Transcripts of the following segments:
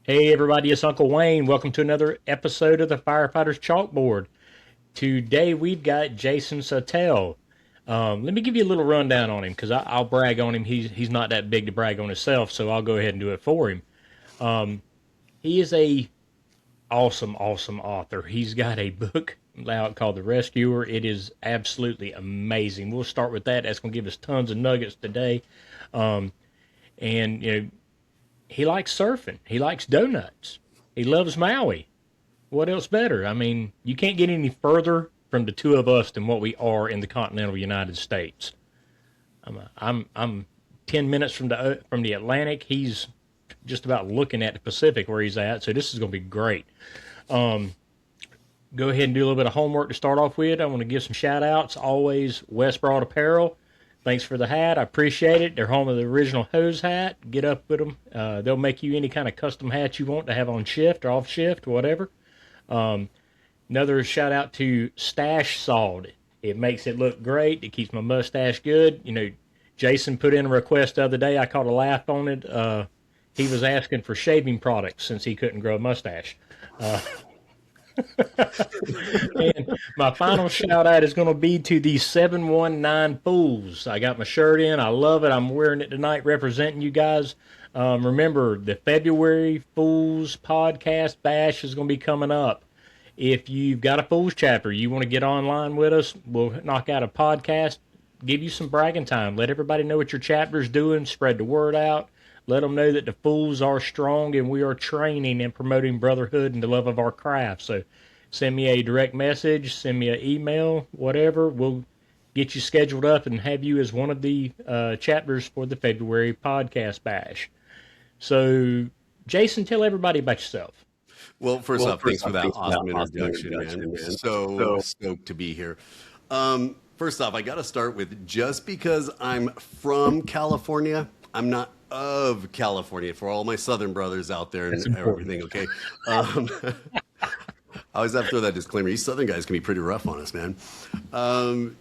Hey everybody, it's Uncle Wayne. Welcome to another episode of the Firefighters Chalkboard. Today we've got Jason Sautel. Let me give you a little rundown on him because I'll brag on him. He's not that big to brag on himself, so I'll go ahead and do it for him. He is a awesome author. He's got a book out called The Rescuer. It is absolutely amazing. We'll start with that. That's going to give us tons of nuggets today. Um, and he likes surfing. He likes donuts. He loves Maui. What else better? I mean, you can't get any further from the two of us than what we are in the continental United States. I'm 10 minutes from the Atlantic. He's just about looking at the Pacific where he's at. So this is going to be great. Um, Go ahead and do a little bit of homework to start off with. I want to give some shout outs. Always West Broad Apparel. Thanks for the hat. I appreciate it. They're home of the original hose hat. Get up with them. They'll make you any kind of custom hat you want to have on shift or off shift, whatever. Um, Another shout out to Stash Salt. It makes it look great. It keeps my mustache good. Jason put in a request the other day. I caught a laugh on it. He was asking for shaving products since he couldn't grow a mustache. Uh, and my final shout out is going to be to the 719 Fools. I got my shirt in. I love it. I'm wearing it tonight representing you guys. Remember, the February Fools podcast bash is going to be coming up. If you've got a Fools chapter, you want to get online with us, we'll knock out a podcast, give you some bragging time. Let everybody know what your chapter's doing. Spread the word out. Let them know that the Fools are strong and we are training and promoting brotherhood and the love of our craft. So send me a direct message, send me an email, whatever. We'll get you scheduled up and have you as one of the chapters for the February podcast bash. So, Jason, tell everybody about yourself. Well, first off, thanks for that awesome introduction, man. So stoked to be here. First off, I got to start with just because I'm from California, I'm not of California. For all my Southern brothers out there and everything, okay? I always have to throw that disclaimer. These Southern guys can be pretty rough on us, man.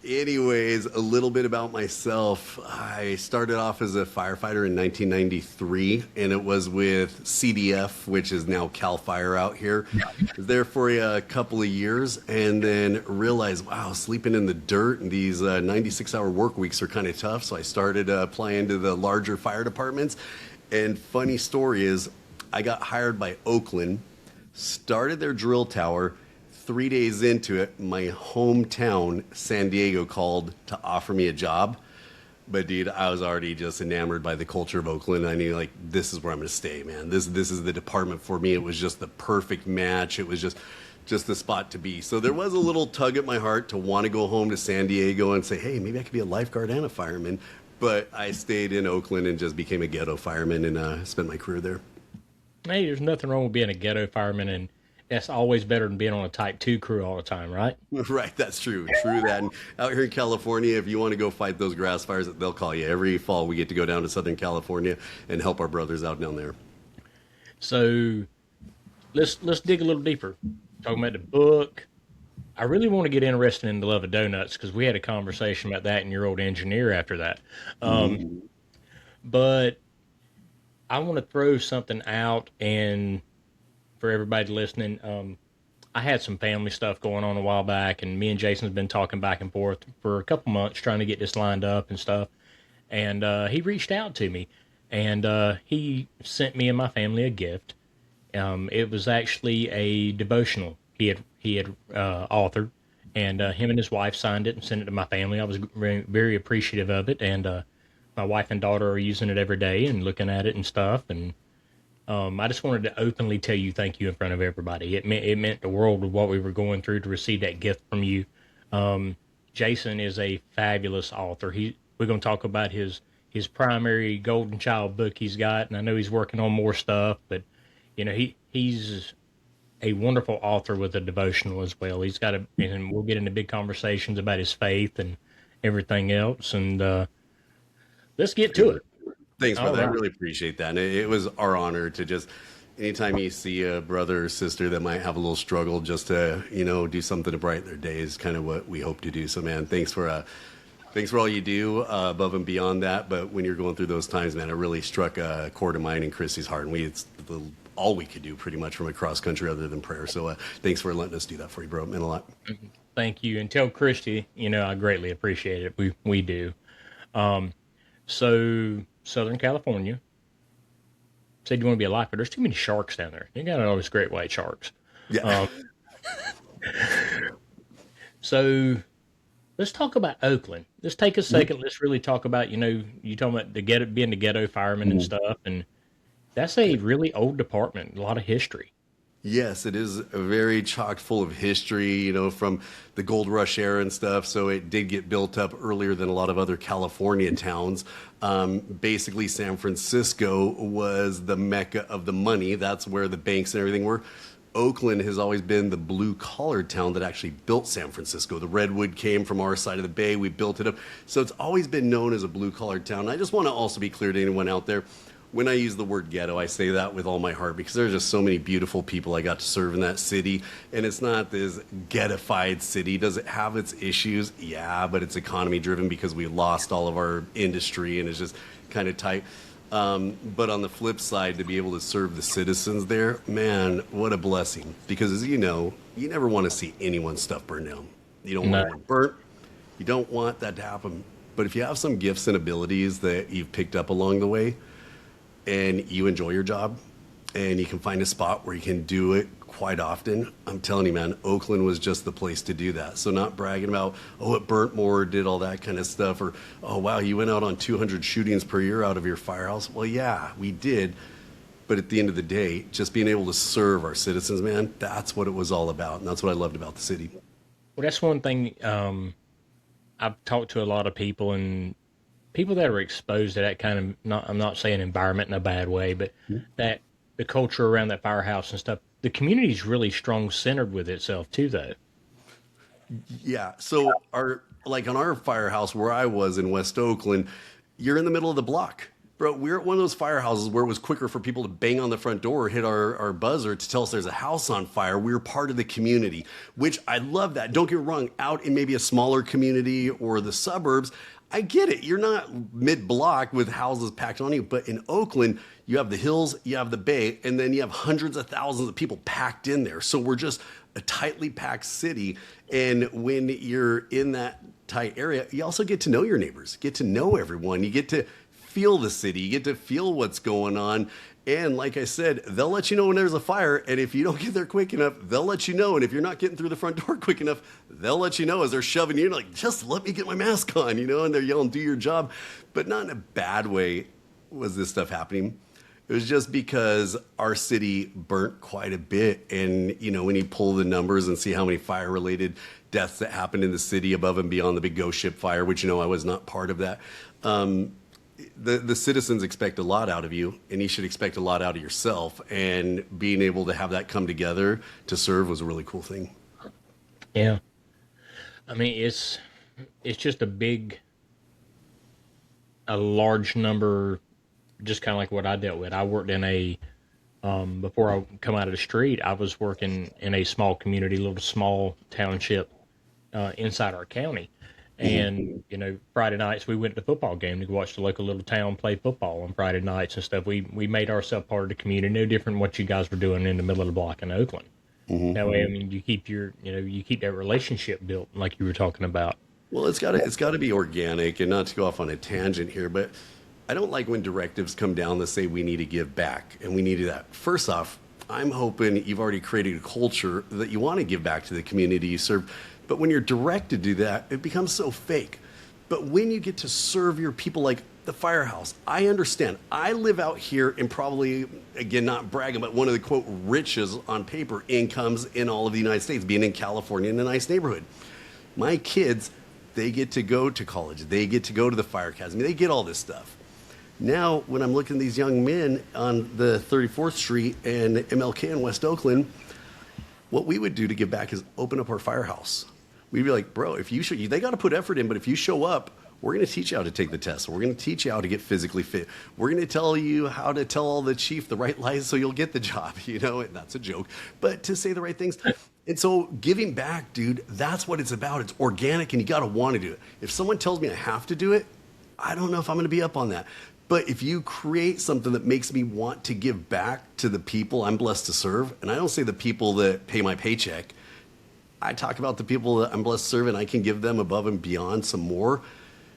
Anyways, a little bit about myself. I started off as a firefighter in 1993, and it was with CDF, which is now CAL FIRE out here. Was there for a couple of years, and then realized, wow, sleeping in the dirt and these 96-hour work weeks are kind of tough. So I started applying to the larger fire departments. And funny story is, I got hired by Oakland, started their drill tower. 3 days into it, my hometown, San Diego, called to offer me a job. But dude, I was already just enamored by the culture of Oakland. I knew, like, this is where I'm going to stay, man. This is the department for me. It was just the perfect match. It was just the spot to be. So there was a little tug at my heart to want to go home to San Diego and say, hey, maybe I could be a lifeguard and a fireman. But I stayed in Oakland and just became a ghetto fireman and spent my career there. Hey, there's nothing wrong with being a ghetto fireman, and that's always better than being on a Type 2 crew all the time, right? Right, that's true. True that. And out here in California, if you want to go fight those grass fires, they'll call you. Every fall, we get to go down to Southern California and help our brothers out down there. So let's dig a little deeper. Talking about the book. I really want to get interested in the love of donuts because we had a conversation about that and your old engineer after that. Um, but I want to throw something out, and for everybody listening, I had some family stuff going on a while back, and me and Jason's been talking back and forth for a couple months trying to get this lined up and stuff. And he reached out to me, and he sent me and my family a gift. It was actually a devotional he had authored, and him and his wife signed it and sent it to my family. I was very, very appreciative of it, and my wife and daughter are using it every day and looking at it and stuff. And I just wanted to openly tell you thank you in front of everybody. It meant the world with what we were going through to receive that gift from you. Jason is a fabulous author. We're going to talk about his primary Golden Child book he's got, and I know he's working on more stuff. But he's a wonderful author with a devotional as well. And we'll get into big conversations about his faith and everything else. And let's get to it. Thanks, All brother. I right. really appreciate that. And it was our honor to just, anytime you see a brother or sister that might have a little struggle, just to, do something to brighten their day is kind of what we hope to do. So, man, thanks for all you do above and beyond that. But when you're going through those times, man, it really struck a chord of mine and Chrissy's heart. And it's all we could do pretty much from across country other than prayer. So thanks for letting us do that for you, bro. It meant a lot. Thank you. And tell Christy, I greatly appreciate it. We do. So Southern California. Said you want to be a lifer. There's too many sharks down there. You got all these great white sharks. Yeah. So let's talk about Oakland. Let's take a second. Let's really talk about, you talking about being the ghetto fireman and stuff. And that's a really old department, a lot of history. Yes, it is a very chock full of history, from the gold rush era and stuff. So it did get built up earlier than a lot of other California towns. Basically, San Francisco was the mecca of the money. That's where the banks and everything were. Oakland has always been the blue-collar town that actually built San Francisco. The redwood came from our side of the bay. We built it up. So it's always been known as a blue-collar town. And I just want to also be clear to anyone out there, when I use the word ghetto, I say that with all my heart because there's just so many beautiful people I got to serve in that city. And it's not this ghettofied city. Does it have its issues? Yeah, but it's economy driven because we lost all of our industry and it's just kind of tight. But on the flip side, to be able to serve the citizens there, man, what a blessing. Because as you know, you never want to see anyone's stuff burn down. You don't want it burnt. You don't want that to happen. But if you have some gifts and abilities that you've picked up along the way, and you enjoy your job and you can find a spot where you can do it quite often, I'm telling you, man, Oakland was just the place to do that. So not bragging about, oh, it burnt more, did all that kind of stuff, or, oh, wow, you went out on 200 shootings per year out of your firehouse. Well, yeah, we did. But at the end of the day, just being able to serve our citizens, man, that's what it was all about. And that's what I loved about the city. Well, that's one thing. I've talked to a lot of people, and people that are exposed to that kind of, I'm not saying environment in a bad way, but that the culture around that firehouse and stuff, the community is really strong centered with itself too, though. Yeah. So on our firehouse where I was in West Oakland, you're in the middle of the block. Bro, we're at one of those firehouses where it was quicker for people to bang on the front door or hit our buzzer to tell us there's a house on fire. We're part of the community, which I love that. Don't get me wrong, out in maybe a smaller community or the suburbs, I get it. You're not mid-block with houses packed on you. But in Oakland, you have the hills, you have the bay, and then you have hundreds of thousands of people packed in there. So we're just a tightly packed city. And when you're in that tight area, you also get to know your neighbors, get to know everyone. You get to feel the city. You get to feel what's going on. And like I said, they'll let you know when there's a fire. And if you don't get there quick enough, they'll let you know. And if you're not getting through the front door quick enough, they'll let you know as they're shoving you in, like, just let me get my mask on, and they're yelling, do your job. But not in a bad way was this stuff happening. It was just because our city burnt quite a bit. And, when you pull the numbers and see how many fire-related deaths that happened in the city above and beyond the big ghost ship fire, which, I was not part of that. The citizens expect a lot out of you, and you should expect a lot out of yourself. And being able to have that come together to serve was a really cool thing. Yeah. I mean, it's just a large number, just kind of like what I dealt with. I worked in before I come out of the street, I was working in a small community, little small township inside our county. And, Friday nights we went to the football game to watch the local little town play football on Friday nights and stuff. We made ourselves part of the community, no different than what you guys were doing in the middle of the block in Oakland. That way, I mean, you keep you keep that relationship built like you were talking about. Well, it's got to be organic, and not to go off on a tangent here, but I don't like when directives come down that say we need to give back and we need to do that. First off, I'm hoping you've already created a culture that you want to give back to the community you serve. But when you're directed to do that, it becomes so fake. But when you get to serve your people like the firehouse, I understand. I live out here in probably, again, not bragging, but one of the, quote, riches on paper incomes in all of the United States, being in California in a nice neighborhood. My kids, they get to go to college. They get to go to the fire academy. They get all this stuff. Now, when I'm looking at these young men on the 34th Street and MLK in West Oakland, what we would do to give back is open up our firehouse. We'd be like, bro, if you show, they got to put effort in, but if you show up, we're going to teach you how to take the test. We're going to teach you how to get physically fit. We're going to tell you how to tell all the chief the right lies so you'll get the job, and that's a joke, but to say the right things. And so giving back, dude, that's what it's about. It's organic, and you got to want to do it. If someone tells me I have to do it, I don't know if I'm going to be up on that. But if you create something that makes me want to give back to the people I'm blessed to serve, and I don't say the people that pay my paycheck, I talk about the people that I'm blessed to serve and I can give them above and beyond some more.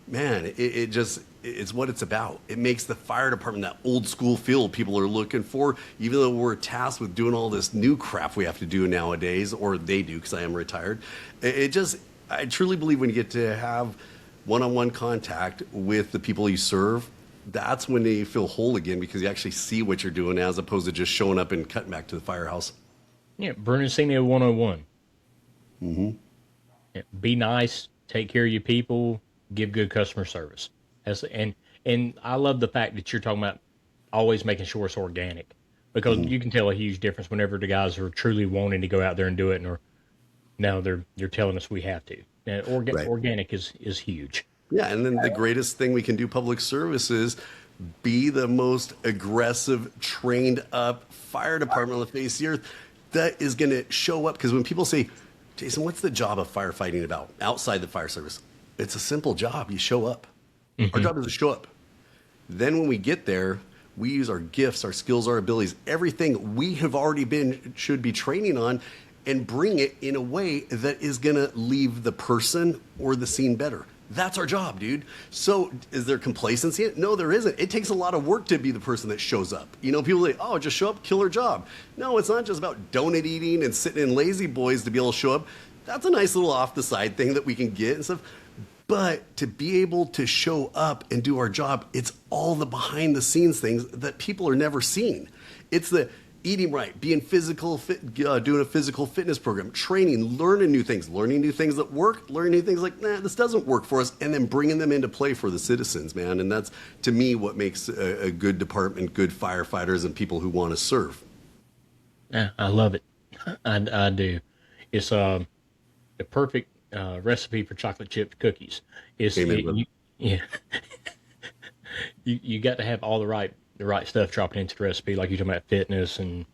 Man, it's what it's about. It makes the fire department that old school feel people are looking for, even though we're tasked with doing all this new crap we have to do nowadays, or they do because I am retired. I truly believe when you get to have one-on-one contact with the people you serve, that's when they feel whole again because you actually see what you're doing as opposed to just showing up and cutting back to the firehouse. Yeah, Brunicino 101. Yeah, be nice, take care of your people, give good customer service. And I love the fact that you're talking about always making sure it's organic because you can tell a huge difference whenever the guys are truly wanting to go out there and do it, or now they're telling us we have to. Now, Right. organic is huge. Yeah, and then the greatest thing we can do public service is be the most aggressive, trained up fire department on the face of the earth that is going to show up. Because when people say, Jason, what's the job of firefighting about outside the fire service? It's a simple job. You show up. Our job is to show up. Then when we get there, we use our gifts, our skills, our abilities, everything we have already should be training on, and bring it in a way that is going to leave the person or the scene better. That's our job, dude. So is there complacency in it? No, there isn't. It takes a lot of work to be the person that shows up. You know, people say, oh, just show up, killer job. No, it's not just about donut eating and sitting in lazy boys to be able to show up. That's a nice little off the side thing that we can get and stuff. But to be able to show up and do our job, it's all the behind the scenes things that people are never seeing. It's the eating right, being physical fit, doing a physical fitness program, training, learning new things that work, learning new things like, nah, this doesn't work for us, and then bringing them into play for the citizens, man. And that's, to me, what makes a good department, good firefighters, and people who want to serve. Yeah, I love it. I do. It's the perfect recipe for chocolate chip cookies. Amen, Yeah, you got to have all the right stuff dropping into the recipe, like you're talking about fitness and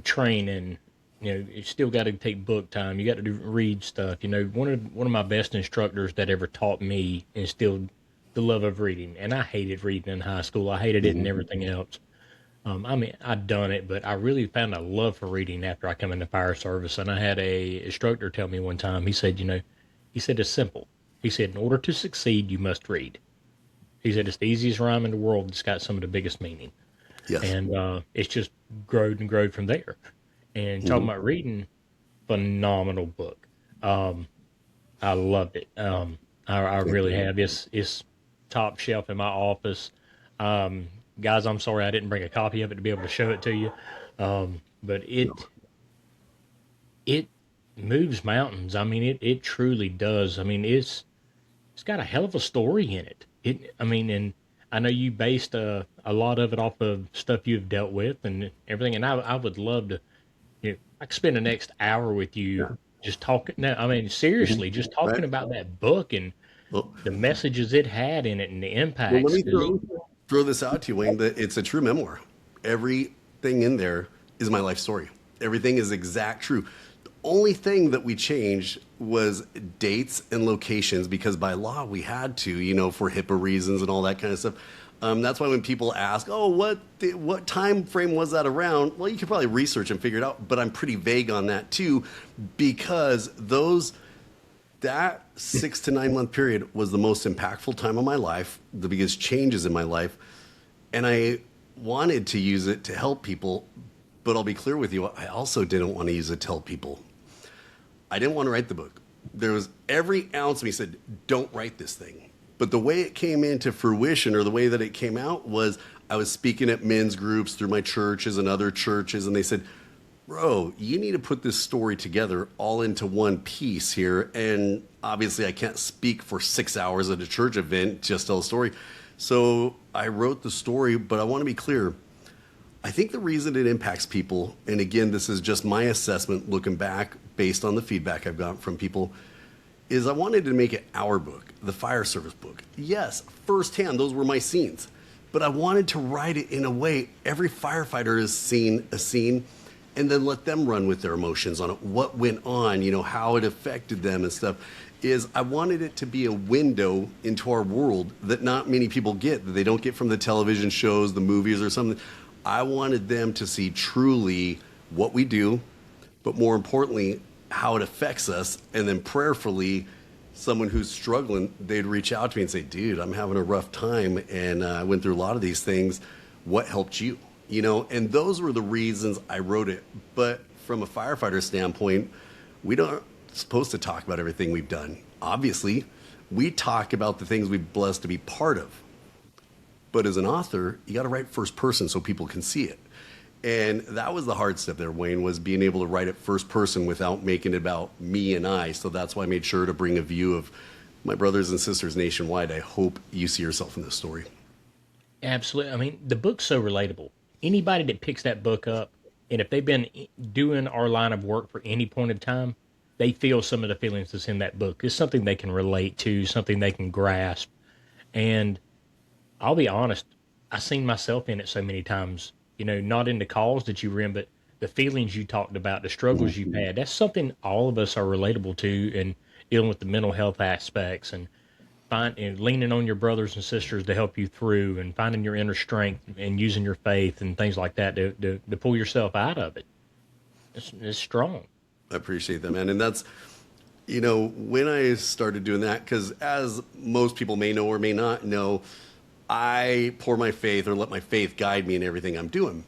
training. You still got to take book time. You got to read stuff. One of my best instructors that ever taught me instilled the love of reading, and I hated reading in high school. I hated it and everything else. I mean, I'd done it, but I really found a love for reading after I come into fire service. And I had a instructor tell me one time, he said, it's simple. He said, in order to succeed, you must read. He said, it's the easiest rhyme in the world. It's got some of the biggest meaning. Yes. And it's just growed and growed from there. And talking about reading, phenomenal book. I loved it. I really have. It's top shelf in my office. Guys, I'm sorry I didn't bring a copy of it to be able to show it to you. But it moves mountains. I mean, it truly does. I mean, it's got a hell of a story in it. And I know you based a lot of it off of stuff you've dealt with and everything. And I would love to, I could spend the next hour with you just talking. No, I mean, seriously, just talking about that book and the messages it had in it and the impacts. Well, let me throw this out to you, Wayne, that it's a true memoir. Everything in there is my life story. Everything is exact true. The only thing that we changed was dates and locations because by law we had to, for HIPAA reasons and all that kind of stuff. That's why when people ask, oh, what time frame was that around? Well, you could probably research and figure it out, but I'm pretty vague on that too because that 6 to 9 month period was the most impactful time of my life, the biggest changes in my life. And I wanted to use it to help people, but I'll be clear with you, I also didn't want to use it to help people. I didn't want to write the book. There was every ounce of me said, don't write this thing. But the way it came into fruition or the way that it came out was I was speaking at men's groups through my churches and other churches, and they said, bro, you need to put this story together all into one piece here. And obviously I can't speak for 6 hours at a church event, just tell a story. So I wrote the story, but I want to be clear. I think the reason it impacts people, and again, this is just my assessment looking back based on the feedback I've gotten from people, is I wanted to make it our book, the fire service book. Yes, firsthand, those were my scenes. But I wanted to write it in a way every firefighter has seen a scene and then let them run with their emotions on it, what went on, how it affected them and stuff. is I wanted it to be a window into our world that not many people get, that they don't get from the television shows, the movies, or something. I wanted them to see truly what we do, but more importantly, how it affects us. And then prayerfully, someone who's struggling, they'd reach out to me and say, dude, I'm having a rough time and I went through a lot of these things. What helped you? You know, and those were the reasons I wrote it. But from a firefighter standpoint, we don't supposed to talk about everything we've done. Obviously, we talk about the things we've blessed to be part of. But as an author, you got to write first person so people can see it. And that was the hard step there, Wayne, was being able to write it first person without making it about me and I. So that's why I made sure to bring a view of my brothers and sisters nationwide. I hope you see yourself in this story. Absolutely. I mean, the book's so relatable. Anybody that picks that book up, and if they've been doing our line of work for any point of time, they feel some of the feelings that's in that book. It's something they can relate to, something they can grasp. And I'll be honest, I've seen myself in it so many times, you know, not in the cause that you were in, but the feelings you talked about, the struggles you've had. That's something all of us are relatable to, and dealing with the mental health aspects and and leaning on your brothers and sisters to help you through and finding your inner strength and using your faith and things like that to pull yourself out of it. It's strong. I appreciate that, man. And that's, you know, when I started doing that, because as most people may know or may not know, I pour my faith or let my faith guide me in everything I'm doing.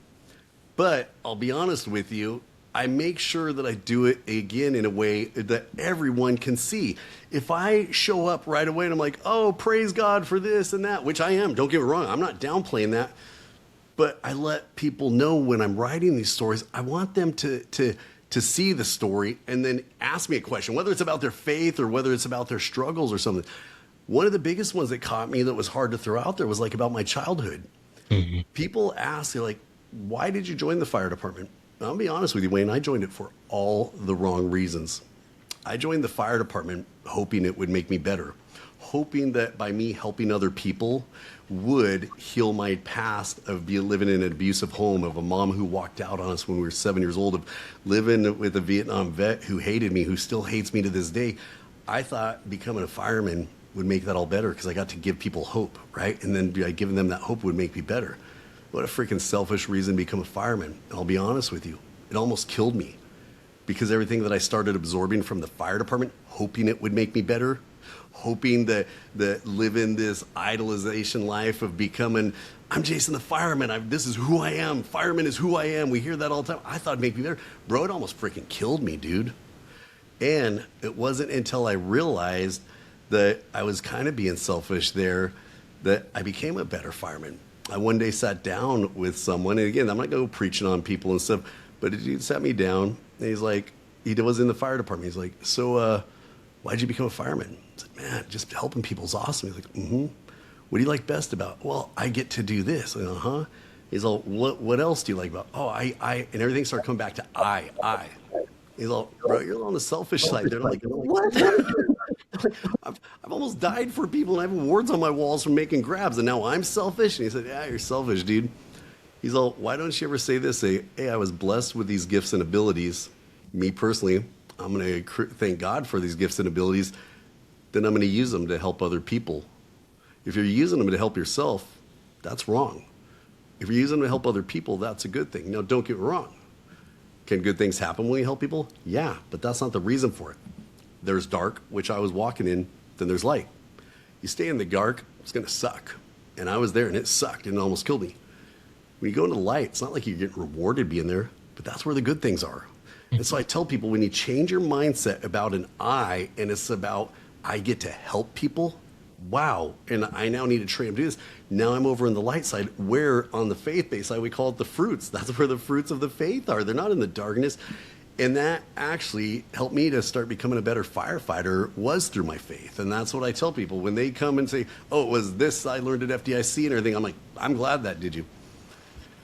But I'll be honest with you, I make sure that I do it again in a way that everyone can see. If I show up right away and I'm like, oh, praise God for this and that, which I am, don't get me wrong, I'm not downplaying that. But I let people know when I'm writing these stories, I want them to see the story and then ask me a question, whether it's about their faith or whether it's about their struggles or something. One of the biggest ones that caught me that was hard to throw out there was like about my childhood. Mm-hmm. People ask, they're like, why did you join the fire department? I'll be honest with you, Wayne, I joined it for all the wrong reasons. I joined the fire department hoping it would make me better, hoping that by me helping other people would heal my past of living in an abusive home, of a mom who walked out on us when we were 7 years old, of living with a Vietnam vet who hated me, who still hates me to this day. I thought becoming a fireman would make that all better because I got to give people hope, right? And then by giving them that hope would make me better. What a freaking selfish reason to become a fireman. And I'll be honest with you, it almost killed me because everything that I started absorbing from the fire department, hoping it would make me better, hoping that living this idolization life of becoming, I'm Jason the fireman, this is who I am, fireman is who I am. We hear that all the time. I thought it'd make me better. Bro, it almost freaking killed me, dude. And it wasn't until I realized that I was kind of being selfish there that I became a better fireman. I one day sat down with someone, and again, I'm not going to go preaching on people and stuff, but he sat me down, and he's like, he was in the fire department. He's like, so why'd you become a fireman? I said, man, just helping people's awesome. He's like, mm-hmm. What do you like best about it? Well, I get to do this. Like, uh-huh. He's all, what else do you like about it? Oh, I, and everything started coming back to I. He's all, bro, you're on the selfish side. They're like, what? I've almost died for people, and I have awards on my walls for making grabs, and now I'm selfish? And he said, yeah, you're selfish, dude. He's all, why don't you ever say this? Say, hey, I was blessed with these gifts and abilities. Me personally, I'm going to thank God for these gifts and abilities. Then I'm going to use them to help other people. If you're using them to help yourself, that's wrong. If you're using them to help other people, that's a good thing. Now, don't get me wrong. Can good things happen when you help people? Yeah, but that's not the reason for it. There's dark, which I was walking in, then there's light. You stay in the dark, it's going to suck. And I was there, and it sucked, and it almost killed me. When you go into the light, it's not like you're getting rewarded being there, but that's where the good things are. And so I tell people, when you change your mindset about an I, and it's about, I get to help people, wow, and I now need to train to do this. Now I'm over on the light side, where on the faith-based side, we call it the fruits. That's where the fruits of the faith are. They're not in the darkness. And that actually helped me to start becoming a better firefighter, was through my faith. And that's what I tell people. When they come and say, oh, it was this I learned at FDIC and everything, I'm like, I'm glad that did you.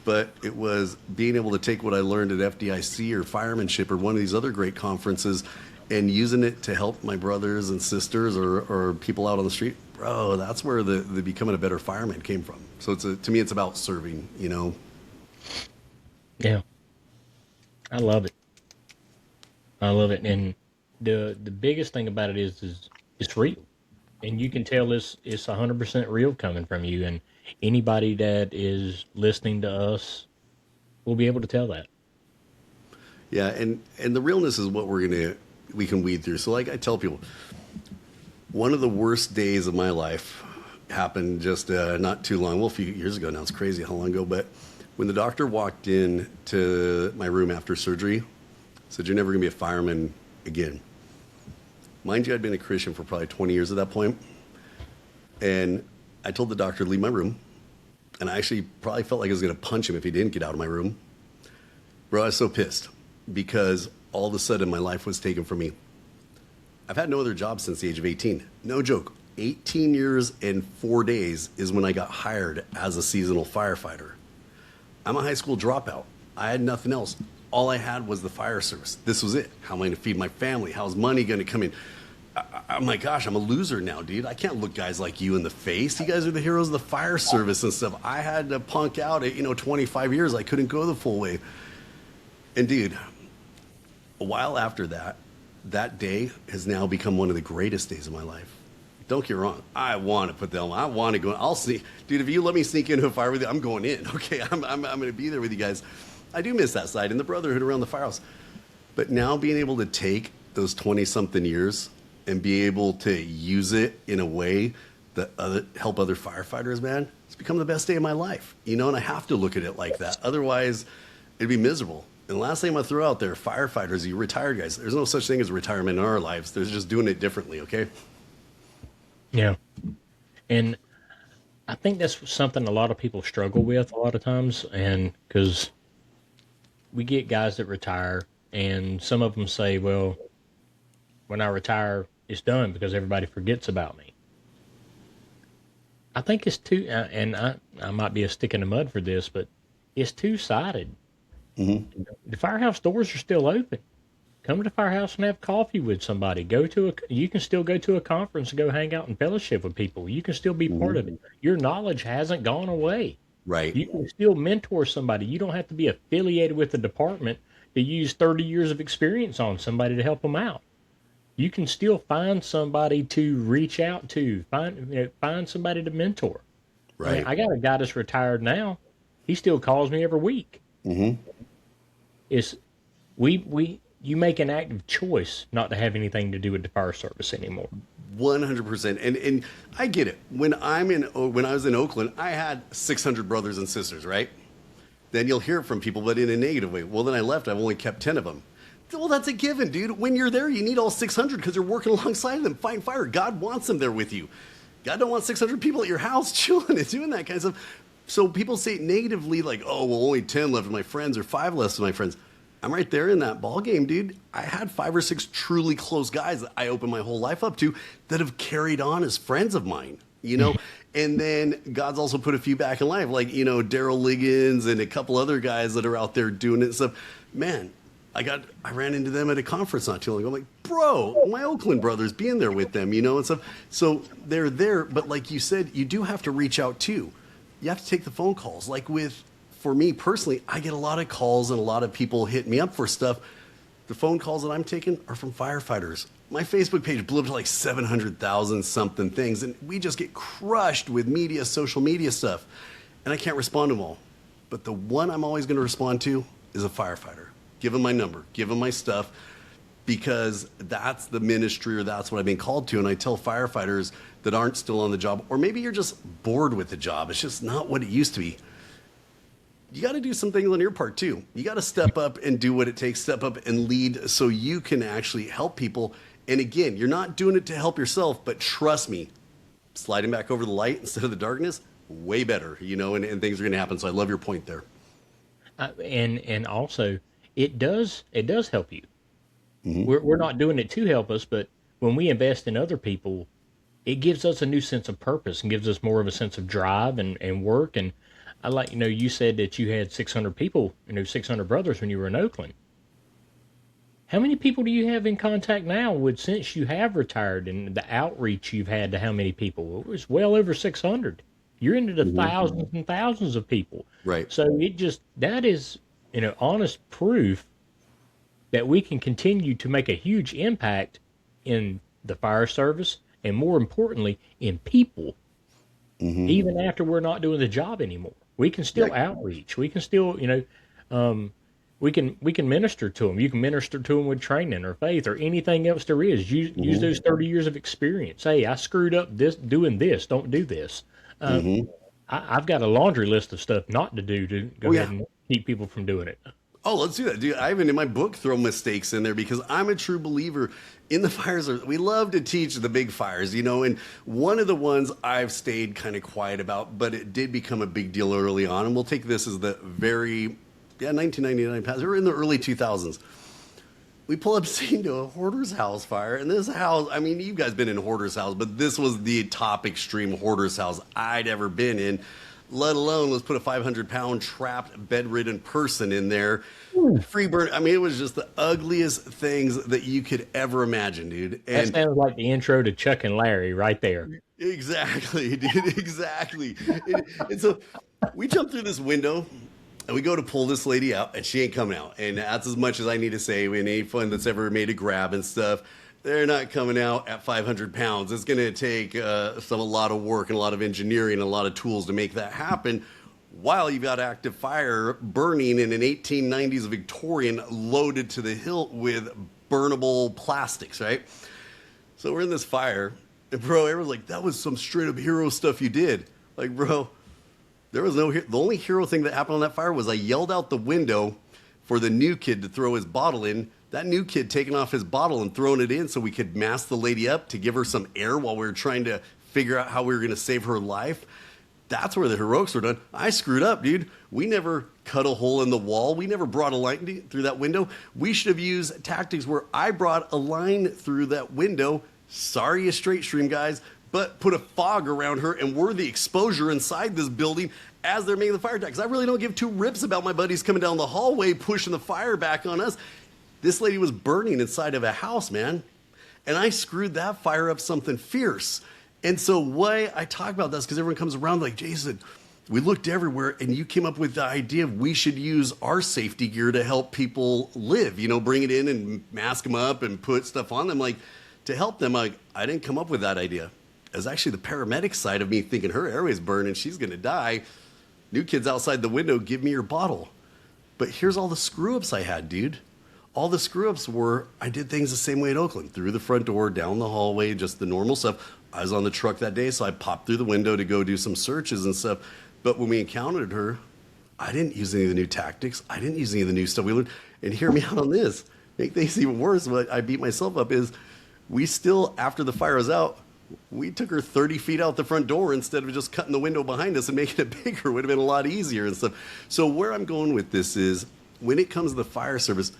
But it was being able to take what I learned at FDIC or firemanship or one of these other great conferences and using it to help my brothers and sisters or people out on the street. Bro, that's where the becoming a better fireman came from. So to me, it's about serving, you know? Yeah. I love it. I love it. And the biggest thing about it is it's real, and you can tell it's 100% real coming from you. And anybody that is listening to us will be able to tell that. Yeah, and the realness is what we can weed through. So like I tell people, one of the worst days of my life happened just not too long, well, a few years ago now. It's crazy how long ago, but when the doctor walked in to my room after surgery, said, "You're never going to be a fireman again." Mind you, I'd been a Christian for probably 20 years at that point, and I told the doctor to leave my room, and I actually probably felt like I was going to punch him if he didn't get out of my room. Bro, I was so pissed because all of a sudden my life was taken from me. I've had no other job since the age of 18. No joke. 18 years and 4 days is when I got hired as a seasonal firefighter. I'm a high school dropout. I had nothing else. All I had was the fire service. This was it. How am I going to feed my family? How's money going to come in? Oh my gosh, I'm a loser now, dude. I can't look guys like you in the face. You guys are the heroes of the fire service and stuff. I had to punk out at 25 years. I couldn't go the full way. And dude, a while after that, that day has now become one of the greatest days of my life. Don't get me wrong. I want to put them. I want to go. I'll sneak, dude. If you let me sneak into a fire with you, I'm going in. Okay, I'm going to be there with you guys. I do miss that side and the brotherhood around the firehouse. But now being able to take those 20-something years and be able to use it in a way that help other firefighters, man, it's become the best day of my life. And I have to look at it like that. Otherwise, it'd be miserable. And the last thing I'm going to throw out there, firefighters, you retired guys, there's no such thing as retirement in our lives. There's just doing it differently, okay? Yeah. And I think that's something a lot of people struggle with a lot of times. And because we get guys that retire, and some of them say, well, when I retire, it's done because everybody forgets about me. I think it's and I might be a stick in the mud for this, but it's two-sided. Mm-hmm. The firehouse doors are still open. Come to the firehouse and have coffee with somebody. You can still go to a conference and go hang out and fellowship with people. You can still be part of it. Your knowledge hasn't gone away. Right. You can still mentor somebody. You don't have to be affiliated with the department to use 30 years of experience on somebody to help them out. You can still find somebody to reach out to, find somebody to mentor. Right. I mean, I got a guy that's retired now. He still calls me every week. Mm-hmm. You make an active choice not to have anything to do with the fire service anymore. 100%. And I get it. When I was in Oakland, I had 600 brothers and sisters, right? Then you'll hear it from people, but in a negative way. Well, then I left. I've only kept 10 of them. Well, that's a given, dude. When you're there, you need all 600 because you're working alongside them, fighting fire. God wants them there with you. God don't want 600 people at your house chilling and doing that kind of stuff. So people say it negatively, like, oh, well, only 10 left of my friends or 5 left of my friends. I'm right there in that ball game, dude. I had 5 or 6 truly close guys that I opened my whole life up to that have carried on as friends of mine, And then God's also put a few back in life, like, Daryl Liggins and a couple other guys that are out there doing it and stuff. Man, I ran into them at a conference not too long ago. I'm like, bro, my Oakland brothers, being there with them, and stuff. So they're there, but like you said, you do have to reach out too. You have to take the phone calls. Like for me personally, I get a lot of calls and a lot of people hit me up for stuff. The phone calls that I'm taking are from firefighters. My Facebook page blew up to like 700,000 something things, and we just get crushed with media, social media stuff, and I can't respond to them all. But the one I'm always going to respond to is a firefighter. Give them my number, give them my stuff, because that's the ministry or that's what I've been called to. And I tell firefighters that aren't still on the job, or maybe you're just bored with the job. It's just not what it used to be. You got to do some things on your part too. You got to step up and do what it takes, step up and lead so you can actually help people. And again, you're not doing it to help yourself, but trust me, sliding back over the light instead of the darkness, way better, and things are going to happen. So I love your point there. And also, it does help you. Mm-hmm. We're not doing it to help us, but when we invest in other people, it gives us a new sense of purpose and gives us more of a sense of drive and work. And I like, you said that you had 600 people, 600 brothers when you were in Oakland. How many people do you have in contact now with since you have retired, and the outreach you've had to how many people? It was well over 600. You're into the thousands and thousands of people. Right. So that is, honest proof that we can continue to make a huge impact in the fire service and more importantly, in people. Even after we're not doing the job anymore, we can Yeah. still outreach. We can still, um, we can minister to them. You can minister to them with training or faith or anything else there is. Use Hmm. those 30 years of experience. Hey, I screwed up this doing this. Don't do this. Uh, Hmm. I've got a laundry list of stuff not to do to go Oh ahead yeah. and keep people from doing it. Oh, let's do that, dude. I even in my book throw mistakes in there because I'm a true believer in the fires. We love to teach the big fires, and one of the ones I've stayed kind of quiet about, but it did become a big deal early on. And we'll take this as the very, 1999 past. We were in the early 2000s. We pull up to a hoarder's house fire, and this house, I mean, you guys been in hoarder's house, but this was the top extreme hoarder's house I'd ever been in. Let alone, let's put a 500-pound trapped, bedridden person in there. Free burn. I mean, it was just the ugliest things that you could ever imagine, dude. That And sounds like the intro to Chuck and Larry right there. exactly, dude, exactly. And so we jump through this window and we go to pull this lady out, and she ain't coming out. And that's as much as I need to say. Any fun that's ever made a grab and stuff, they're not coming out at 500 pounds. It's going to take a lot of work and a lot of engineering and a lot of tools to make that happen. While you've got active fire burning in an 1890s Victorian loaded to the hilt with burnable plastics, right? So we're in this fire, and bro, everyone's like, that was some straight up hero stuff you did. Like, bro, there was no, the only hero thing that happened on that fire was I yelled out the window for the new kid to throw his bottle in. That new kid taking off his bottle and throwing it in so we could mask the lady up to give her some air while we were trying to figure out how we were going to save her life. That's where the heroics were done. I screwed up, dude. We never cut a hole in the wall. We never brought a line through that window. We should have used tactics where I brought a line through that window. Sorry, you straight stream guys, but put a fog around her and we're the exposure inside this building as they're making the fire attack. 'Cause I really don't give two rips about my buddies coming down the hallway pushing the fire back on us. This lady was burning inside of a house, man. And I screwed that fire up something fierce. And so why I talk about this, because everyone comes around like, Jason, we looked everywhere and you came up with the idea of we should use our safety gear to help people live, bring it in and mask them up and put stuff on them, like to help them. Like, I didn't come up with that idea. It was actually the paramedic side of me thinking her airway's burned and she's going to die. New kid's outside the window, give me your bottle. But here's all the screw ups I had, dude. All the screw ups were I did things the same way in Oakland, through the front door, down the hallway, just the normal stuff. I was on the truck that day, so I popped through the window to go do some searches and stuff. But when we encountered her, I didn't use any of the new tactics. I didn't use any of the new stuff we learned. And hear me out on this. Make things even worse, what I beat myself up is we still, after the fire was out, we took her 30 feet out the front door instead of just cutting the window behind us and making it bigger. It would have been a lot easier and stuff. So where I'm going with this is when it comes to the fire service,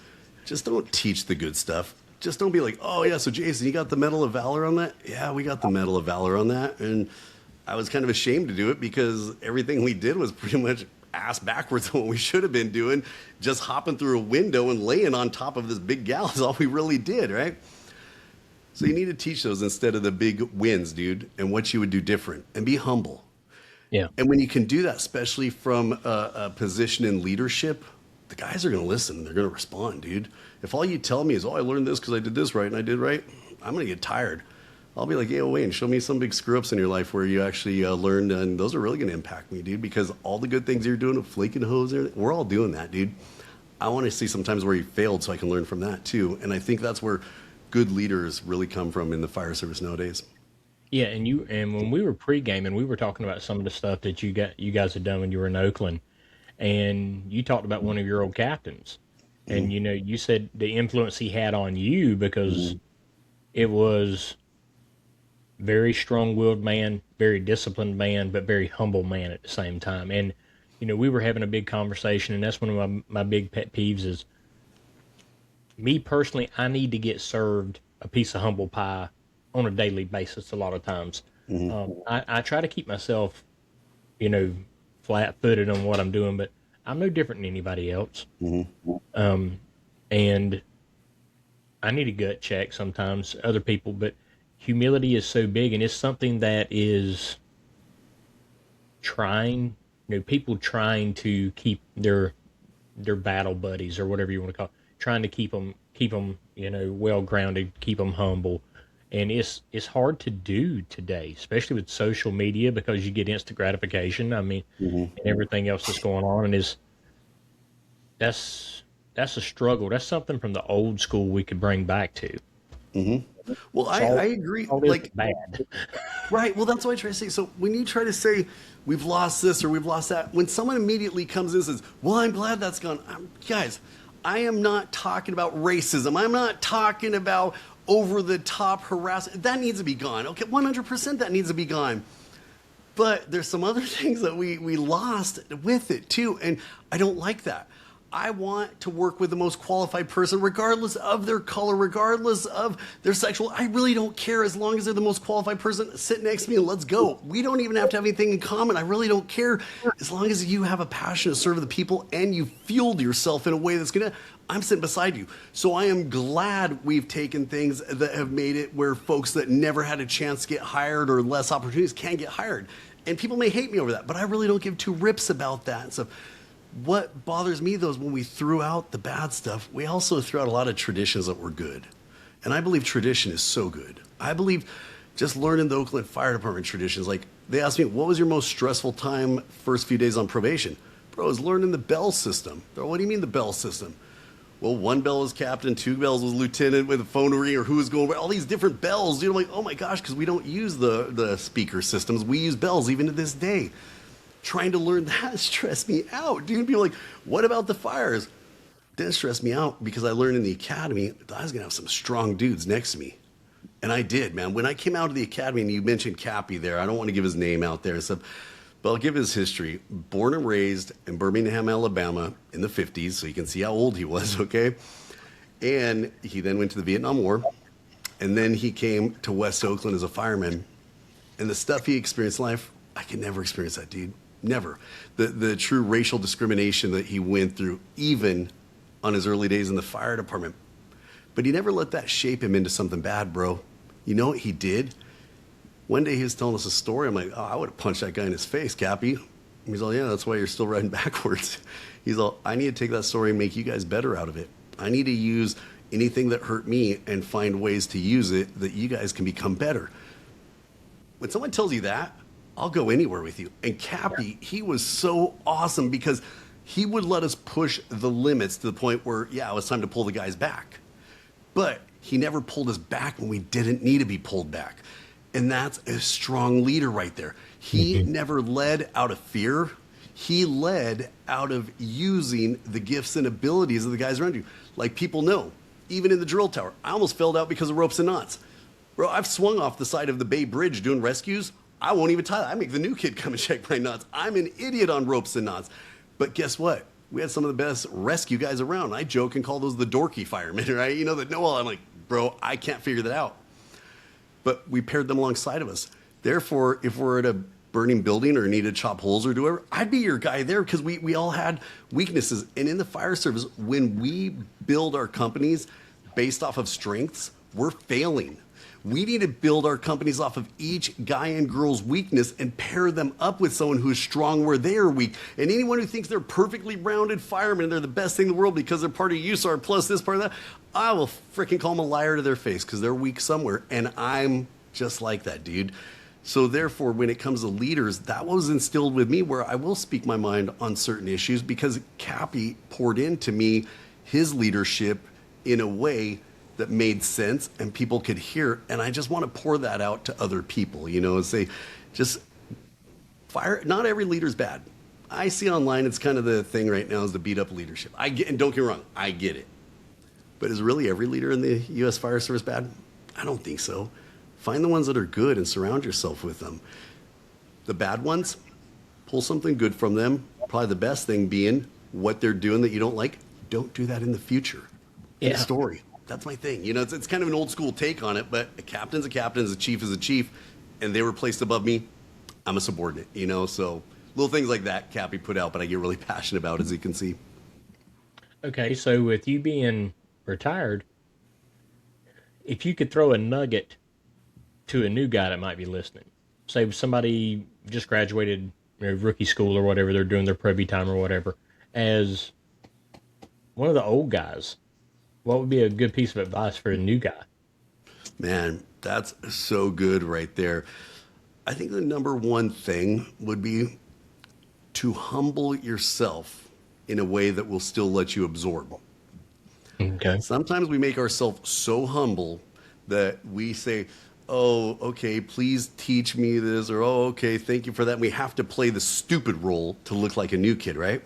just don't teach the good stuff. Just don't be like, oh yeah, so Jason, you got the Medal of Valor on that? Yeah, we got the Medal of Valor on that. And I was kind of ashamed to do it because everything we did was pretty much ass backwards on what we should have been doing. Just hopping through a window and laying on top of this big gal is all we really did, right? So you need to teach those instead of the big wins, dude, and what you would do different and be humble. Yeah. And when you can do that, especially from a position in leadership, the guys are going to listen. They're going to respond, dude. If all you tell me is, oh, I learned this because I did this right and I did right, I'm going to get tired. I'll be like, yeah, Wayne, show me some big screw-ups in your life where you actually learned, and those are really going to impact me, dude, because all the good things you're doing with flaking hose, we're all doing that, dude. I want to see sometimes where you failed so I can learn from that, too. And I think that's where good leaders really come from in the fire service nowadays. Yeah, and when we were pre-gaming, we were talking about some of the stuff that you guys had done when you were in Oakland, and you talked about one of your old captains, and you said the influence he had on you because it was very strong-willed man, very disciplined man, but very humble man at the same time. And we were having a big conversation, and that's one of my big pet peeves is me personally. I need to get served a piece of humble pie on a daily basis. A lot of times, I try to keep myself, flat-footed on what I'm doing, but I'm no different than anybody else. And I need a gut check sometimes, other people, but humility is so big, and it's something that is trying, people trying to keep their battle buddies or whatever you want to call it, trying to keep them, well grounded, keep them humble. and it's hard to do today, especially with social media because you get instant gratification. I mean, Hmm. and everything else that's going on, and is that's that's a struggle. That's something from the old school we could bring back to. Hmm. Well, I Salt, agree. salt Like, isn't bad. right. Well, that's what I try to say. So when you try to say we've lost this or we've lost that, when someone immediately comes in and says, "Well, I'm glad that's gone," guys, I am not talking about racism. I'm not talking about over the top harassment. That needs to be gone. Okay, 100% that needs to be gone. But there's some other things that we lost with it too, and I don't like that. I want to work with the most qualified person, regardless of their color, regardless of their sexual. I really don't care as long as they're the most qualified person. Sit next to me and let's go. We don't even have to have anything in common. I really don't care as long as you have a passion to serve the people and you fueled yourself in a way that's gonna. I'm sitting beside you. So I am glad we've taken things that have made it where folks that never had a chance to get hired or less opportunities can get hired. And people may hate me over that, but I really don't give two rips about that. So what bothers me though is when we threw out the bad stuff, we also threw out a lot of traditions that were good. And I believe tradition is so good. I believe just learning the Oakland Fire Department traditions. Like they asked me, what was your most stressful time first few days on probation? Bro, I was learning the bell system. Bro, what do you mean the bell system? Well, one bell was captain, two bells was lieutenant with a phone ring or who was going, all these different bells. You know, like, oh my gosh, because we don't use the speaker systems. We use bells even to this day. Trying to learn that stressed me out. Dude, people are like, what about the fires? Didn't stress me out because I learned in the academy that I was going to have some strong dudes next to me. And I did, man. When I came out of the academy, and you mentioned Cappy there, I don't want to give his name out there and stuff, but I'll give his history. Born and raised in Birmingham, Alabama in the 50s, so you can see how old he was, okay? And he then went to the Vietnam War, and then he came to West Oakland as a fireman. And the stuff he experienced in life, I could never experience that, dude. Never. The true racial discrimination that he went through, even on his early days in the fire department. But he never let that shape him into something bad, bro. You know what he did? One day he was telling us a story. I'm like, oh, I would have punched that guy in his face, Cappy. He's all, yeah, that's why you're still riding backwards. He's all, I need to take that story and make you guys better out of it. I need to use anything that hurt me and find ways to use it that you guys can become better. When someone tells you that, I'll go anywhere with you. And Cappy, he was so awesome because he would let us push the limits to the point where, yeah, it was time to pull the guys back. But he never pulled us back when we didn't need to be pulled back. And that's a strong leader right there. He never led out of fear. He led out of using the gifts and abilities of the guys around you. Like people know, even in the drill tower, I almost fell out because of ropes and knots. Bro, I've swung off the side of the Bay Bridge doing rescues. I won't even tie that. I make the new kid come and check my knots. I'm an idiot on ropes and knots. But guess what? We had some of the best rescue guys around. I joke and call those the dorky firemen, right? You know, that know all. I'm like, bro, I can't figure that out. But we paired them alongside of us. Therefore, if we're at a burning building or need to chop holes or do whatever, I'd be your guy there because we all had weaknesses. And in the fire service, when we build our companies based off of strengths, we're failing. We need to build our companies off of each guy and girl's weakness and pair them up with someone who is strong where they are weak. And anyone who thinks they're perfectly rounded firemen and they're the best thing in the world because they're part of USAR plus this part of that, I will freaking call them a liar to their face because they're weak somewhere. And I'm just like that, dude. So therefore, when it comes to leaders, that was instilled with me where I will speak my mind on certain issues because Cappy poured into me his leadership in a way that made sense and people could hear. And I just want to pour that out to other people, you know, and say, just fire. Not every leader's bad. I see online, it's kind of the thing right now is the beat up leadership. I get, and don't get me wrong, I get it. But is really every leader in the U.S. Fire Service bad? I don't think so. Find the ones that are good and surround yourself with them. The bad ones, pull something good from them. Probably the best thing being what they're doing that you don't like. Don't do that in the future. End of story. That's my thing. You know, it's kind of an old school take on it, but a captain's a captain, a chief is a chief, and they were placed above me. I'm a subordinate, you know, so little things like that Cappy put out, but I get really passionate about, as you can see. Okay, so with you being retired, if you could throw a nugget to a new guy that might be listening, say somebody just graduated, you know, rookie school or whatever, they're doing their privy time or whatever, as one of the old guys, what would be a good piece of advice for a new guy? Man, That's so good right there. I think the number one thing would be to humble yourself in a way that will still let you absorb. Okay. Sometimes we make ourselves so humble that we say, oh, okay, please teach me this, or oh, okay, thank you for that. And we have to play the stupid role to look like a new kid, right?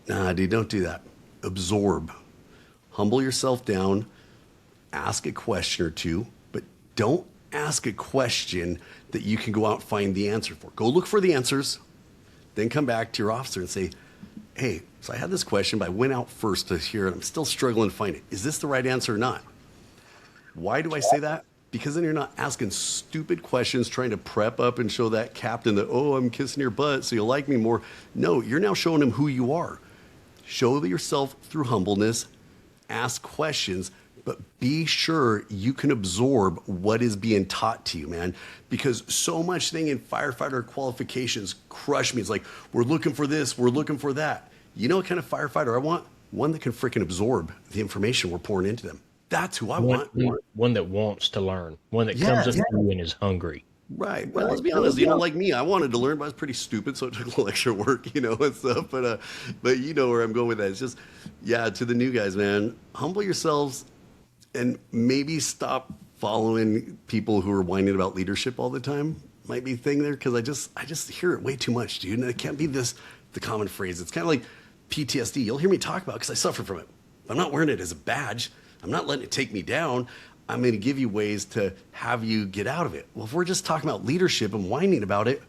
Nah, dude, don't do that. Absorb. Humble yourself down. Ask a question or two, but don't ask a question that you can go out and find the answer for. Go look for the answers, then come back to your officer and say, hey, so I had this question, but I went out first to hear it. I'm still struggling to find it. Is this the right answer or not? Why do I say that? Because then you're not asking stupid questions, trying to prep up and show that captain that, oh, I'm kissing your butt, so you'll like me more. No, you're now showing him who you are. Show yourself through humbleness, ask questions, but be sure you can absorb what is being taught to you, man. Because so much thing in firefighter qualifications crush me. It's like, we're looking for this, we're looking for that. You know what kind of firefighter I want? One that can freaking absorb the information we're pouring into them. That's who I want. One that wants to learn. One that comes up to you and is hungry. Right. Well, let's be honest. You know, like me, I wanted to learn, but I was pretty stupid, so it took a little extra work, you know, and stuff. But you know where I'm going with that. It's just, yeah, to the new guys, man, humble yourselves and maybe stop following people who are whining about leadership all the time. Might be a thing there, because I just hear it way too much, dude. And it can't be the common phrase. It's kind of like PTSD. You'll hear me talk about it because I suffer from it. I'm not wearing it as a badge. I'm not letting it take me down. I'm going to give you ways to have you get out of it. Well, if we're just talking about leadership and whining about it,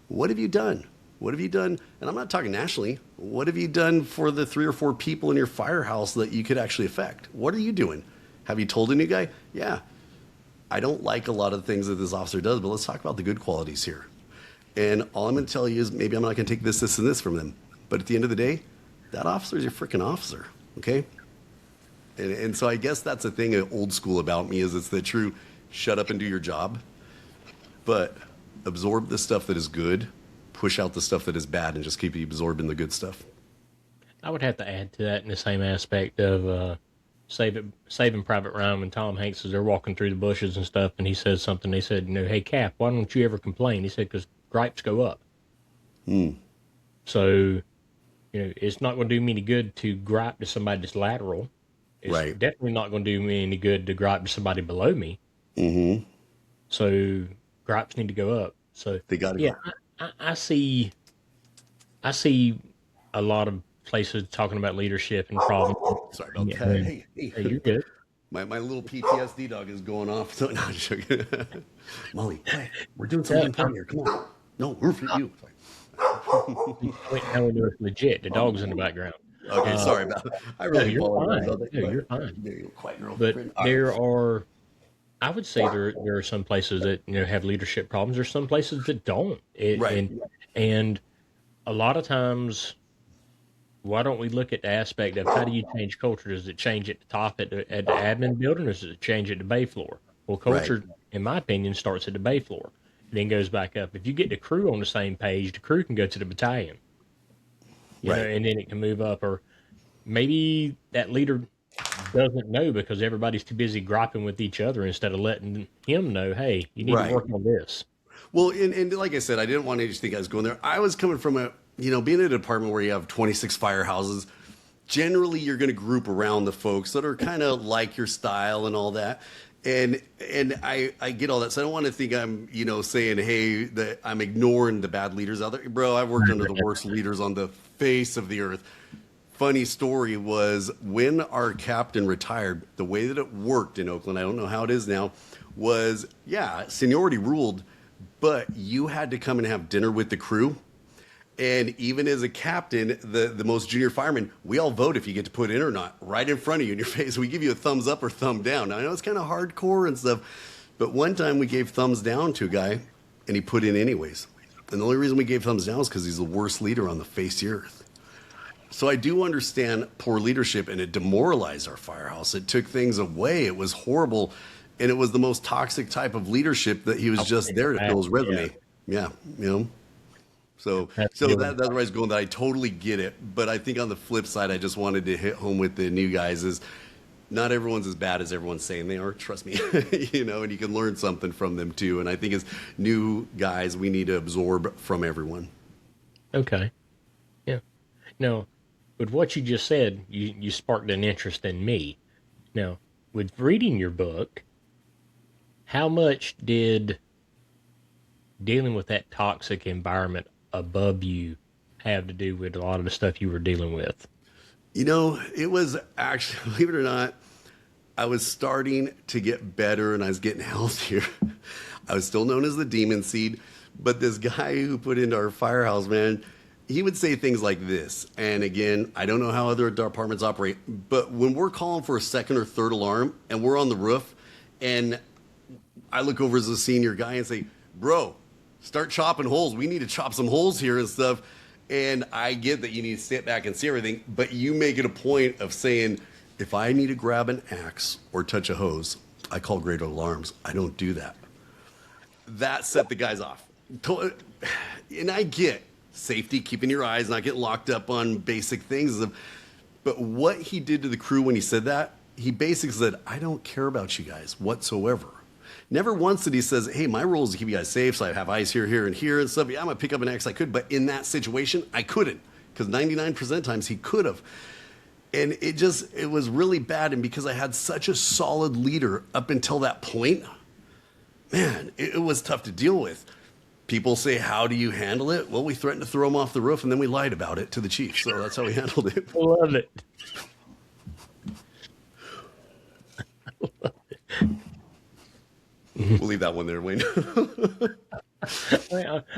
what have you done? What have you done? And I'm not talking nationally. What have you done for the 3 or 4 people in your firehouse that you could actually affect? What are you doing? Have you told a new guy? Yeah, I don't like a lot of the things that this officer does, but let's talk about the good qualities here. And all I'm going to tell you is maybe I'm not going to take this, this, and this from them. But at the end of the day, that officer is your freaking officer, okay? And so I guess that's the thing old school about me is it's the true shut up and do your job, but absorb the stuff that is good, push out the stuff that is bad, and just keep absorbing the good stuff. I would have to add to that in the same aspect of Saving Private Ryan when Tom Hanks is there walking through the bushes and stuff, and he says something. They said, you know, hey, Cap, why don't you ever complain? He said, because gripes go up. So, you know, it's not going to do me any good to gripe to somebody that's lateral. It's definitely not going to do me any good to gripe to somebody below me. Mm-hmm. So gripes need to go up. So they got to go. I see a lot of places talking about leadership and problems. Sorry about that. Hey, you're good. My little PTSD dog is going off. So no, I'm joking. Molly, hey, we're doing something important here. Come on. No, we're for you. Now we know it's legit. The dog's in the background. Okay, sorry about that. I really you're fine. You're fine. You're quiet girl. But there are, I would say there are some places that, you know, have leadership problems. There's some places that don't. And a lot of times, why don't we look at the aspect of how do you change culture? Does it change at the top at the admin building, or does it change at the bay floor? Well, culture, in my opinion, starts at the bay floor, and then goes back up. If you get the crew on the same page, the crew can go to the battalion. You know, and then it can move up, or maybe that leader doesn't know because everybody's too busy griping with each other instead of letting him know, hey, you need to work on this. Well, and like I said, I didn't want to just think I was going there. I was coming from being in a department where you have 26 firehouses. Generally, you're going to group around the folks that are kind of like your style and all that. And I get all that. So I don't want to think I'm, saying, hey, that I'm ignoring the bad leaders out there. Bro, I've worked under the worst leaders on the face of the earth. Funny story was when our captain retired, the way that it worked in Oakland, I don't know how it is now, was, seniority ruled, but you had to come and have dinner with the crew. And even as a captain, the most junior fireman, we all vote if you get to put in or not, right in front of you in your face. We give you a thumbs up or thumb down. Now, I know it's kind of hardcore and stuff, but one time we gave thumbs down to a guy, and he put in anyways. And the only reason we gave thumbs down is because he's the worst leader on the face of the earth. So I do understand poor leadership, and it demoralized our firehouse. It took things away. It was horrible, and it was the most toxic type of leadership that he was just there to fill his resume. Yeah. So that's where I was going, that I totally get it. But I think on the flip side, I just wanted to hit home with the new guys is not everyone's as bad as everyone's saying they are. Trust me, and you can learn something from them too. And I think as new guys, we need to absorb from everyone. Okay. Yeah. Now, with what you just said, you sparked an interest in me. Now, with reading your book, how much did dealing with that toxic environment above you have to do with a lot of the stuff you were dealing with? It was actually, believe it or not, I was starting to get better and I was getting healthier. I was still known as the demon seed, but this guy who put into our firehouse, man, he would say things like this. And again, I don't know how other departments operate, but when we're calling for a second or third alarm and we're on the roof and I look over as a senior guy and say, bro, start chopping holes. We need to chop some holes here and stuff. And I get that you need to sit back and see everything, but you make it a point of saying, if I need to grab an axe or touch a hose, I call greater alarms. I don't do that. That set the guys off. And I get safety, keeping your eyes, not getting locked up on basic things. But what he did to the crew when he said that, he basically said, I don't care about you guys whatsoever. Never once did he says, hey, my role is to keep you guys safe, so I have eyes here, here, and here, and stuff. Yeah, I'm going to pick up an axe I could, but in that situation, I couldn't, because 99% of the times he could have. And it was really bad, and because I had such a solid leader up until that point, man, it was tough to deal with. People say, how do you handle it? Well, we threatened to throw him off the roof, and then we lied about it to the chief, so that's how we handled it. I love it. We'll leave that one there, Wayne.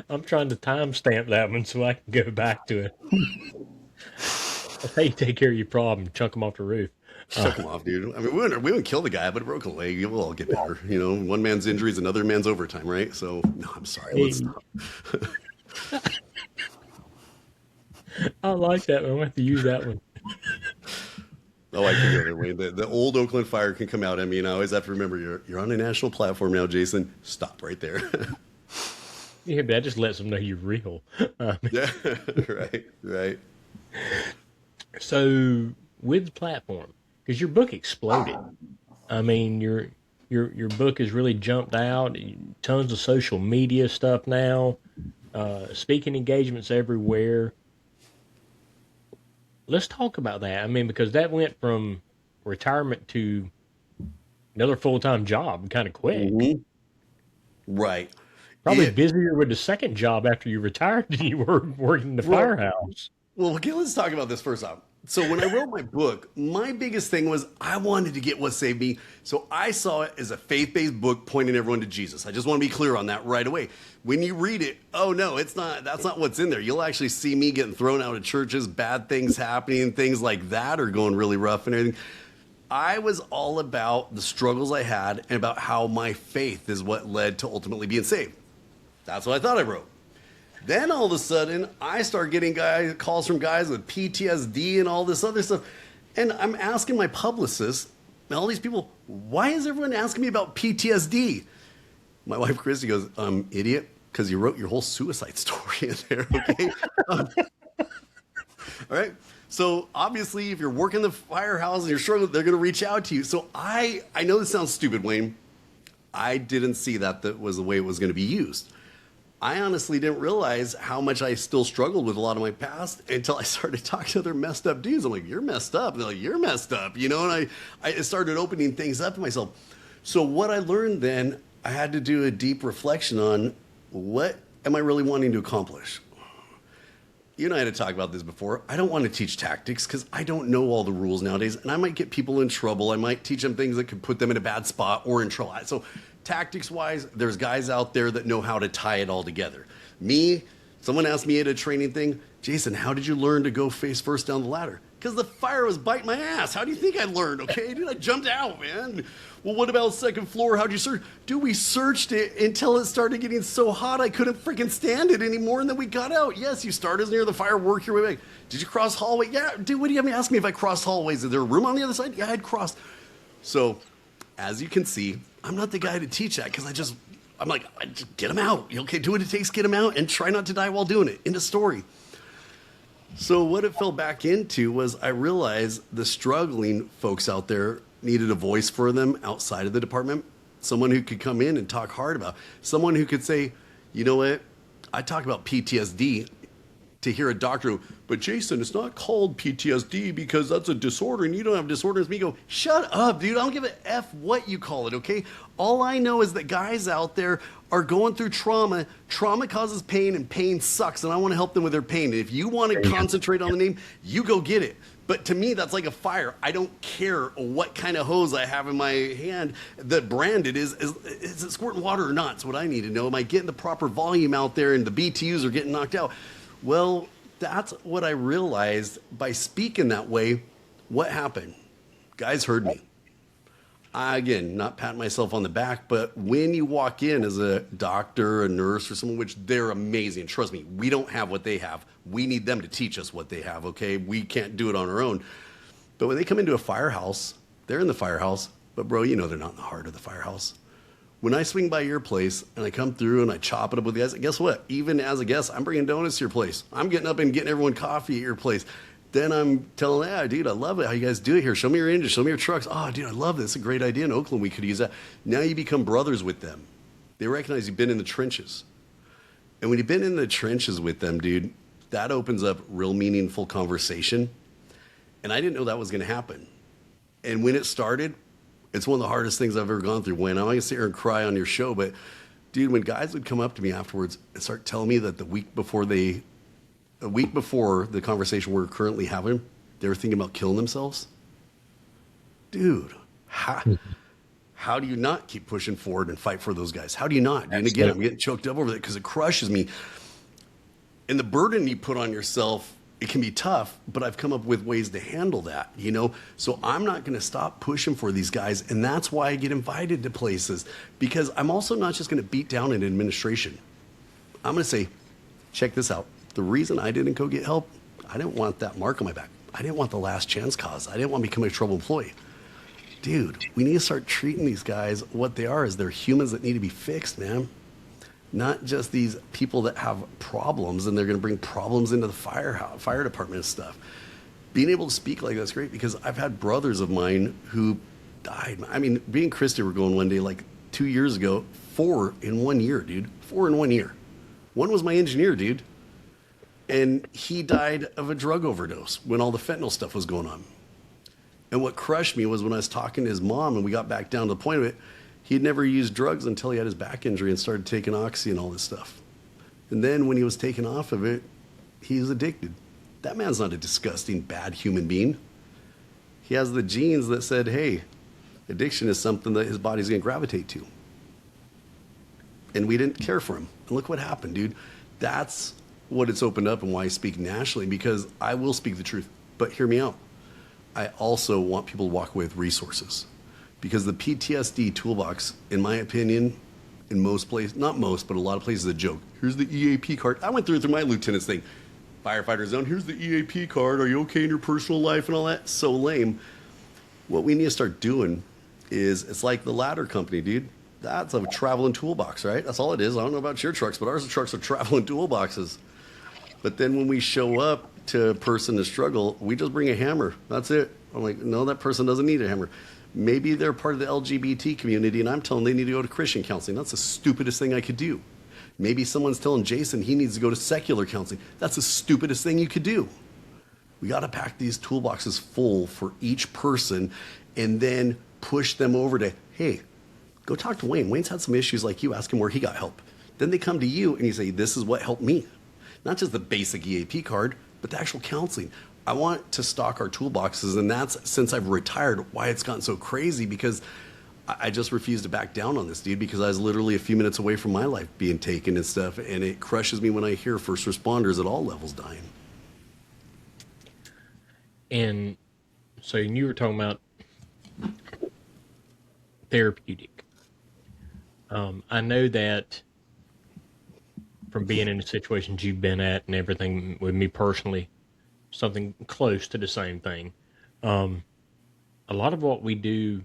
I'm trying to timestamp that one so I can go back to it. That's how you take care of your problem. Chunk them off the roof. Chuck him off, dude. I mean, we wouldn't kill the guy, but a broken leg, we'll all get better. One man's injury is another man's overtime, right? So, no, I'm sorry. Let's stop. I like that one. I'm going to have to use that one. Oh, I can go there, Wayne. The old Oakland Fire can come out at me, and I always have to remember, you're on a national platform now, Jason. Stop right there. Yeah, but that just lets them know you're real. Yeah, right. So, with the platform, because your book exploded. I mean, your book has really jumped out. Tons of social media stuff now. Speaking engagements everywhere. Let's talk about that. I mean, because that went from retirement to another full-time job kind of quick. Mm-hmm. Right. Probably busier with the second job after you retired than you were working in the firehouse. Well, okay, let's talk about this first off. So when I wrote my book, my biggest thing was I wanted to get what saved me. So I saw it as a faith-based book pointing everyone to Jesus. I just want to be clear on that right away. When you read it, oh no, that's not what's in there. You'll actually see me getting thrown out of churches, bad things happening, things like that are going really rough and everything. I was all about the struggles I had and about how my faith is what led to ultimately being saved. That's what I thought I wrote. Then all of a sudden, I start getting calls from guys with PTSD and all this other stuff. And I'm asking my publicist, and all these people, why is everyone asking me about PTSD? My wife, Christy, goes, idiot, because you wrote your whole suicide story in there, okay? All right? So obviously, if you're working the firehouse and you're struggling, they're going to reach out to you. So I know this sounds stupid, Wayne. I didn't see that was the way it was going to be used. I honestly didn't realize how much I still struggled with a lot of my past until I started talking to other messed up dudes. I'm like, you're messed up. And they're like, you're messed up, And I started opening things up to myself. So what I learned then, I had to do a deep reflection on what am I really wanting to accomplish? You and I had to talk about this before. I don't want to teach tactics because I don't know all the rules nowadays, and I might get people in trouble. I might teach them things that could put them in a bad spot or in trouble. So tactics-wise, there's guys out there that know how to tie it all together. Me, someone asked me at a training thing, Jason, how did you learn to go face first down the ladder? Because the fire was biting my ass. How do you think I learned, okay? Dude, I jumped out, man. Well, what about second floor? How'd you search? Dude, we searched it until it started getting so hot I couldn't freaking stand it anymore, and then we got out. Yes, you started near the fire, work your way back. Did you cross hallway? Yeah, dude, what do you have me ask me if I crossed hallways? Is there a room on the other side? Yeah, I'd crossed. So, as you can see, I'm not the guy to teach that because I'm like, just get them out. Okay, do what it takes, get them out, and try not to die while doing it. End of story. So what it fell back into was I realized the struggling folks out there, needed a voice for them outside of the department. Someone who could come in and talk hard about, someone who could say, you know what, I talk about PTSD to hear a doctor go, but Jason, it's not called PTSD because that's a disorder and you don't have disorders. Me go, shut up, dude. I don't give a F what you call it, okay? All I know is that guys out there are going through trauma. Trauma causes pain and pain sucks, and I want to help them with their pain. And if you want to concentrate on the name, you go get it. But to me, that's like a fire. I don't care what kind of hose I have in my hand, the brand it is it squirting water or not? It's what I need to know. Am I getting the proper volume out there and the BTUs are getting knocked out? Well, that's what I realized by speaking that way. What happened? Guys heard me. Again, not patting myself on the back, but when you walk in as a doctor, a nurse, or someone, which they're amazing. Trust me, we don't have what they have. We need them to teach us what they have, okay? We can't do it on our own. But when they come into a firehouse, they're in the firehouse, but bro, you know they're not in the heart of the firehouse. When I swing by your place and I come through and I chop it up with you guys, guess what? Even as a guest, I'm bringing donuts to your place. I'm getting up and getting everyone coffee at your place. Then I'm telling, yeah, dude, I love it how you guys do it here. Show me your engine, show me your trucks. Oh, dude, I love this. It's a great idea in Oakland. We could use that. Now you become brothers with them. They recognize you've been in the trenches. And when you've been in the trenches with them, dude, that opens up real meaningful conversation. And I didn't know that was going to happen. And when it started, it's one of the hardest things I've ever gone through. When I'm not going to sit here and cry on your show, but dude, when guys would come up to me afterwards and start telling me that a week before the conversation we're currently having, they were thinking about killing themselves. Dude, how do you not keep pushing forward and fight for those guys? How do you not? And again, I'm getting choked up over that because it crushes me. And the burden you put on yourself, it can be tough, but I've come up with ways to handle that, you know? So I'm not going to stop pushing for these guys. And that's why I get invited to places, because I'm also not just going to beat down an administration. I'm going to say, check this out. The reason I didn't go get help, I didn't want that mark on my back. I didn't want the last chance cause. I didn't want to become a trouble employee. Dude, we need to start treating these guys what they are, as they're humans that need to be fixed, man. Not just these people that have problems and they're going to bring problems into the fire department and stuff. Being able to speak like that's great, because I've had brothers of mine who died. I mean, me and Christy were going one day like 2 years ago, 4 in 1 year, dude. 4 in 1 year. One was my engineer, dude. And he died of a drug overdose when all the fentanyl stuff was going on. And what crushed me was when I was talking to his mom and we got back down to the point of it, he had never used drugs until he had his back injury and started taking Oxy and all this stuff. And then when he was taken off of it, he was addicted. That man's not a disgusting, bad human being. He has the genes that said, hey, addiction is something that his body's going to gravitate to. And we didn't care for him. And look what happened, dude. That's what it's opened up and why I speak nationally, because I will speak the truth. But hear me out. I also want people to walk away with resources, because the PTSD toolbox, in my opinion, in most places, not most, but a lot of places, is a joke. Here's the EAP card. I went through my lieutenant's thing. Firefighter zone, here's the EAP card. Are you okay in your personal life and all that? So lame. What we need to start doing is, it's like the ladder company, dude. That's a traveling toolbox, right? That's all it is. I don't know about your trucks, but ours trucks are traveling toolboxes. But then when we show up to a person to struggle, we just bring a hammer. That's it. I'm like, no, that person doesn't need a hammer. Maybe they're part of the LGBT community and I'm telling them they need to go to Christian counseling. That's the stupidest thing I could do. Maybe someone's telling Jason he needs to go to secular counseling. That's the stupidest thing you could do. We got to pack these toolboxes full for each person and then push them over to, hey, go talk to Wayne. Wayne's had some issues like you. Ask him where he got help. Then they come to you and you say, this is what helped me. Not just the basic EAP card, but the actual counseling. I want to stock our toolboxes, and that's, since I've retired, why it's gotten so crazy, because I just refuse to back down on this, dude, because I was literally a few minutes away from my life being taken and stuff, and it crushes me when I hear first responders at all levels dying. And so you were talking about therapeutic. I know that from being in the situations you've been at and everything with me personally, something close to the same thing. A lot of what we do,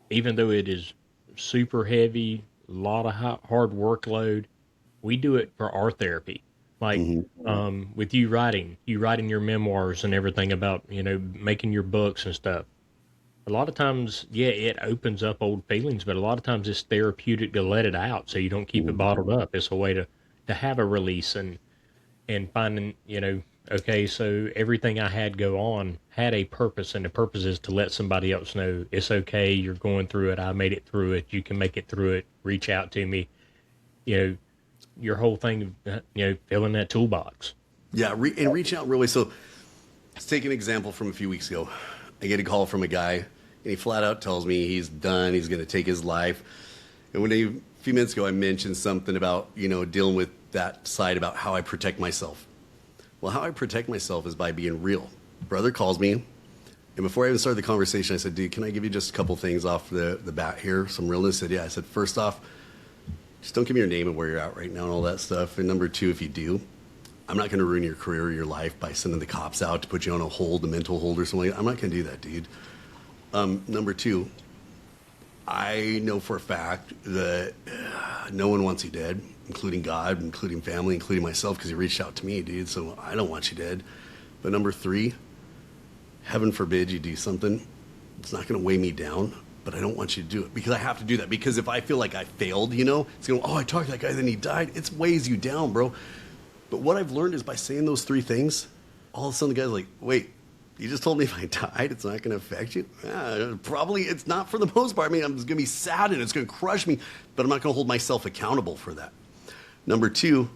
even though it is super heavy, a lot of hard workload, we do it for our therapy. Like with you writing your memoirs and everything about, making your books and stuff. a lot of times, yeah, it opens up old feelings, but a lot of times it's therapeutic to let it out so you don't keep it bottled up. It's a way to have a release and finding, okay, so everything I had go on had a purpose, and the purpose is to let somebody else know it's okay. You're going through it. I made it through it. You can make it through it. Reach out to me. You know, your whole thing, filling that toolbox. Yeah, and reach out really. So let's take an example from a few weeks ago. I get a call from a guy, and he flat out tells me he's done. He's going to take his life. And a few minutes ago, I mentioned something about, dealing with that side about how I protect myself. Well, how I protect myself is by being real. Brother calls me, and before I even started the conversation, I said, dude, can I give you just a couple things off the bat here? Some realness. He said, yeah. I said, first off, just don't give me your name and where you're at right now and all that stuff. And number two, if you do, I'm not going to ruin your career or your life by sending the cops out to put you on a hold, a mental hold or something. I'm not going to do that, dude. Number two, I know for a fact that no one wants you dead, including God, including family, including myself, because he reached out to me, dude. So I don't want you dead. But number three, heaven forbid you do something. It's not going to weigh me down, but I don't want you to do it because I have to do that. Because if I feel like I failed, it's going, oh, I talked to that guy, then he died. It weighs you down, bro. But what I've learned is by saying those three things, all of a sudden the guy's like, wait, you just told me if I died, it's not going to affect you? Yeah, probably it's not for the most part. I mean, I'm going to be sad and it's going to crush me, but I'm not going to hold myself accountable for that. Number two,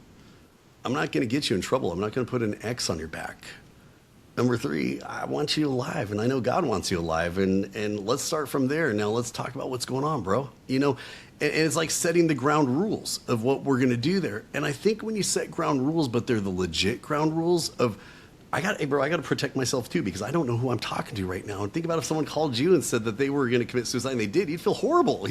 I'm not going to get you in trouble. I'm not going to put an X on your back. Number three, I want you alive, and I know God wants you alive, and let's start from there. Now let's talk about what's going on, bro. And it's like setting the ground rules of what we're going to do there. And I think when you set ground rules, but they're the legit ground rules of, I got to protect myself too, because I don't know who I'm talking to right now. And think about if someone called you and said that they were going to commit suicide and they did, you'd feel horrible,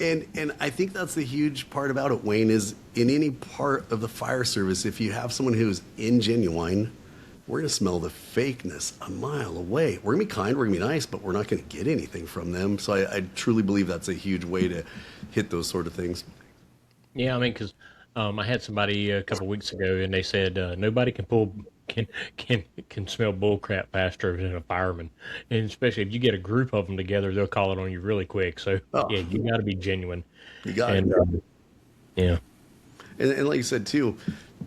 and I think that's the huge part about it, Wayne, is in any part of the fire service, if you have someone who's ingenuine, we're going to smell the fakeness a mile away. We're going to be kind, we're going to be nice, but we're not going to get anything from them. So I truly believe that's a huge way to hit those sort of things. Yeah, I mean, because I had somebody a couple weeks ago, and they said nobody can smell bullcrap faster than a fireman, and especially if you get a group of them together, they'll call it on you really quick. So yeah, you got to be genuine. You got it. Yeah, and like you said too,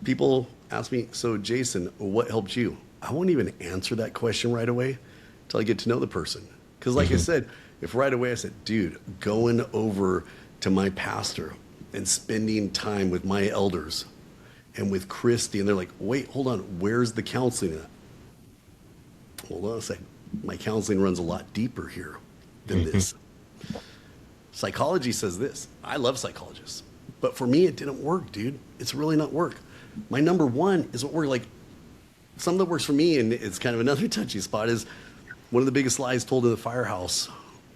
people ask me, so Jason, what helped you? I won't even answer that question right away until I get to know the person. Because like I said, if right away I said, dude, going over to my pastor and spending time with my elders and with Christy, and they're like, wait, hold on, where's the counseling at? Hold on a second. My counseling runs a lot deeper here than this. Psychology says this. I love psychologists. But for me, it didn't work, dude. It's really not work. My number one is what we're like, something that works for me, and it's kind of another touchy spot, is one of the biggest lies told in the firehouse.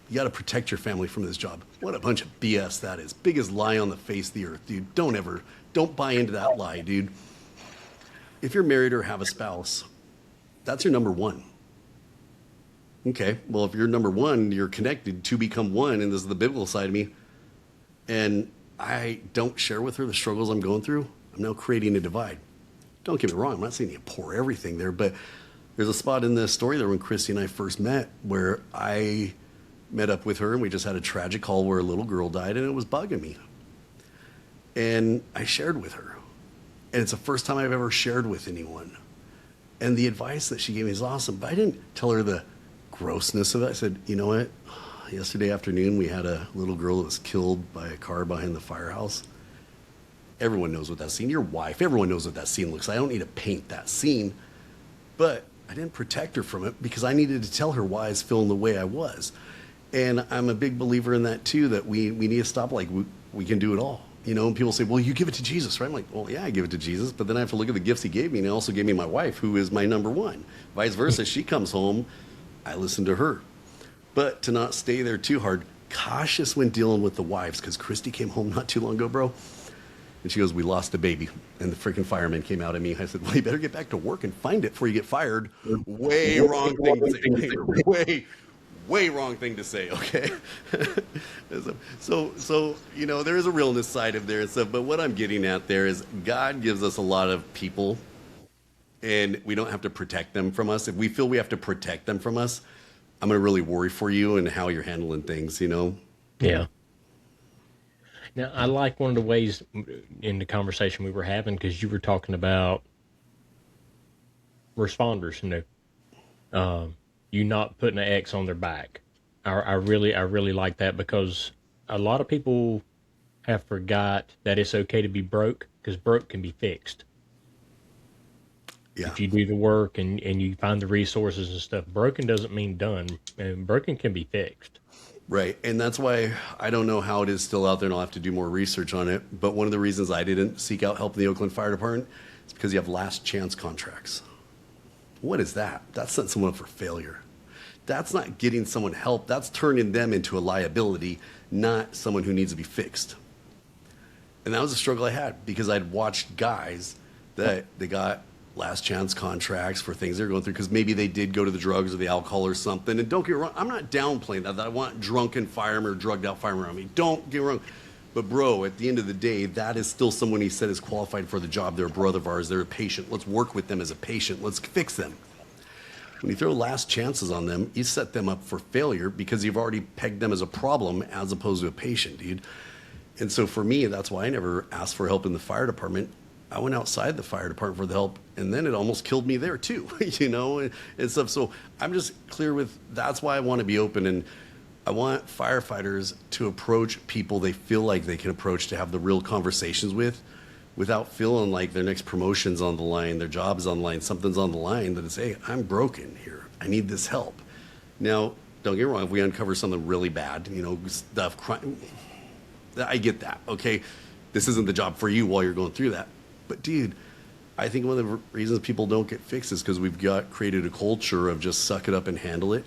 You got to protect your family from this job. What a bunch of BS that is. Biggest lie on the face of the earth, dude. Don't buy into that lie, dude. If you're married or have a spouse, that's your number one. Okay, well, if you're number one, you're connected to become one, and this is the biblical side of me, and I don't share with her the struggles I'm going through, I'm now creating a divide. Don't get me wrong, I'm not saying you pour everything there, but there's a spot in the story there when Christy and I first met where I met up with her and we just had a tragic call where a little girl died and it was bugging me. And I shared with her. And it's the first time I've ever shared with anyone. And the advice that she gave me is awesome, but I didn't tell her the grossness of it. I said, you know what? Yesterday afternoon we had a little girl that was killed by a car behind the firehouse. Everyone knows what that scene, your wife, everyone knows what that scene looks like. I don't need to paint that scene, but I didn't protect her from it because I needed to tell her why I was feeling the way I was. And I'm a big believer in that too, that we need to stop, like we can do it all. And people say, well, you give it to Jesus, right? I'm like, well, yeah, I give it to Jesus, but then I have to look at the gifts he gave me, and he also gave me my wife, who is my number one. Vice versa, she comes home, I listen to her. But to not stay there too hard, cautious when dealing with the wives, because Christy came home not too long ago, bro. And she goes, we lost a baby. And the freaking fireman came out at me. I said, well, you better get back to work and find it before you get fired. Way wrong thing to say. Way wrong thing to say, okay? so there is a realness side of there and stuff. But what I'm getting at there is God gives us a lot of people, and we don't have to protect them from us. If we feel we have to protect them from us, I'm going to really worry for you and how you're handling things, you know? Yeah. Now, I like one of the ways in the conversation we were having because you were talking about responders, you not putting an X on their back. I really like that because a lot of people have forgot that it's okay to be broke because broke can be fixed. Yeah. If you do the work and you find the resources and stuff, broken doesn't mean done, and broken can be fixed. Right. And that's why I don't know how it is still out there, and I'll have to do more research on it. But one of the reasons I didn't seek out help in the Oakland Fire Department is because you have last chance contracts. What is that? That's setting someone up for failure. That's not getting someone help. That's turning them into a liability, not someone who needs to be fixed. And that was a struggle I had because I'd watched guys that they got last chance contracts for things they're going through because maybe they did go to the drugs or the alcohol or something. And don't get me wrong, I'm not downplaying that. I want drunken firemen or drugged out firemen around me. Don't get me wrong. But bro, at the end of the day, that is still someone he said is qualified for the job. They're a brother of ours. They're a patient. Let's work with them as a patient. Let's fix them. When you throw last chances on them, you set them up for failure because you've already pegged them as a problem as opposed to a patient, dude. And so for me, that's why I never asked for help in the fire department. I went outside the fire department for the help, and then it almost killed me there too, and stuff. So I'm just clear with that's why I want to be open, and I want firefighters to approach people they feel like they can approach to have the real conversations with without feeling like their next promotion's on the line, their job's on the line, something's on the line that is, hey, I'm broken here. I need this help. Now, don't get me wrong, if we uncover something really bad, stuff, crime, I get that, okay? This isn't the job for you while you're going through that. But dude, I think one of the reasons people don't get fixed is because we've created a culture of just suck it up and handle it.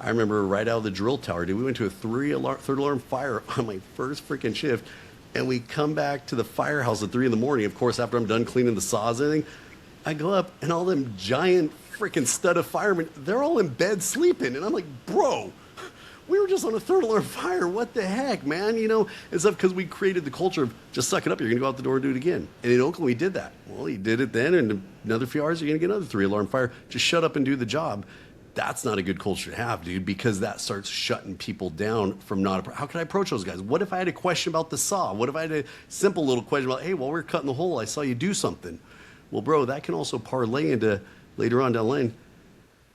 I remember right out of the drill tower, dude, we went to a third alarm fire on my first freaking shift, and we come back to the firehouse at 3 a.m. Of course, after I'm done cleaning the saws and everything, I go up, and all them giant freaking stud of firemen, they're all in bed sleeping, and I'm like, bro, we were just on a third alarm fire. What the heck, man? And stuff because we created the culture of just suck it up. You're going to go out the door and do it again. And in Oakland, we did that. Well, he did it then, and another few hours, you're going to get another 3 alarm fire. Just shut up and do the job. That's not a good culture to have, dude, because that starts shutting people down from how can I approach those guys? What if I had a question about the saw? What if I had a simple little question about, hey, while we're cutting the hole, I saw you do something. Well, bro, that can also parlay into later on down the line.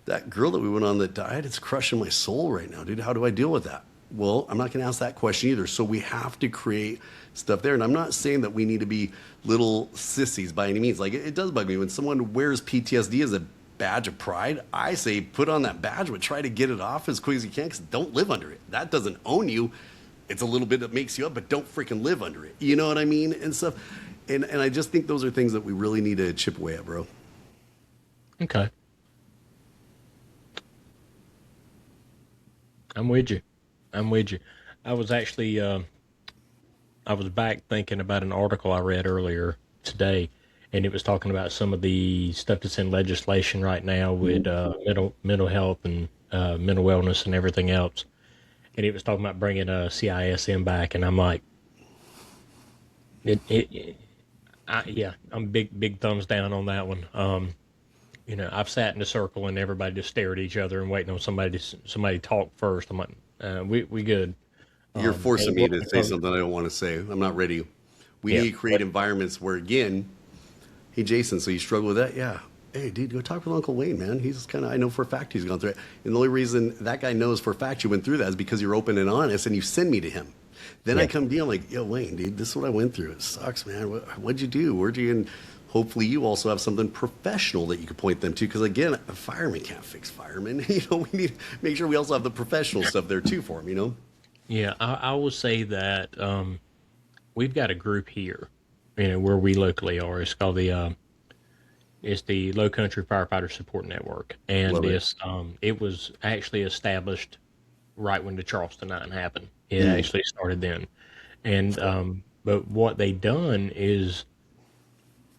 That girl that we went on that died, it's crushing my soul right now, dude. How do I deal with that? Well, I'm not going to ask that question either. So we have to create stuff there. And I'm not saying that we need to be little sissies by any means. Like, it does bug me when someone wears PTSD as a badge of pride. I say put on that badge, but try to get it off as quick as you can because don't live under it. That doesn't own you. It's a little bit that makes you up, but don't freaking live under it. You know what I mean? And stuff. And I just think those are things that we really need to chip away at, bro. Okay. I'm with you. I was actually, I was back thinking about an article I read earlier today, and it was talking about some of the stuff that's in legislation right now with mental health and mental wellness and everything else. And it was talking about bringing CISM back, and I'm like, yeah, I'm big thumbs down on that one. I've sat in a circle and everybody just stare at each other and waiting on somebody to talk first. I'm like, we good. You're forcing me to say something I don't want to say. I'm not ready. We need to create environments where, again, hey, Jason, so you struggle with that? Yeah. Hey, dude, go talk with Uncle Wayne, man. He's I know for a fact he's gone through it. And the only reason that guy knows for a fact you went through that is because you're open and honest and you send me to him. Then I come to you, I'm like, yo, Wayne, dude, this is what I went through. It sucks, man. What'd you do? Where'd you, and hopefully you also have something professional that you can point them to. Because again, a fireman can't fix firemen. We need to make sure we also have the professional stuff there too for them, Yeah, I will say that we've got a group here, where we locally are. It's called it's the Low Country Firefighter Support Network, and it was actually established right when the Charleston 9 happened. It actually started then, and but what they done is,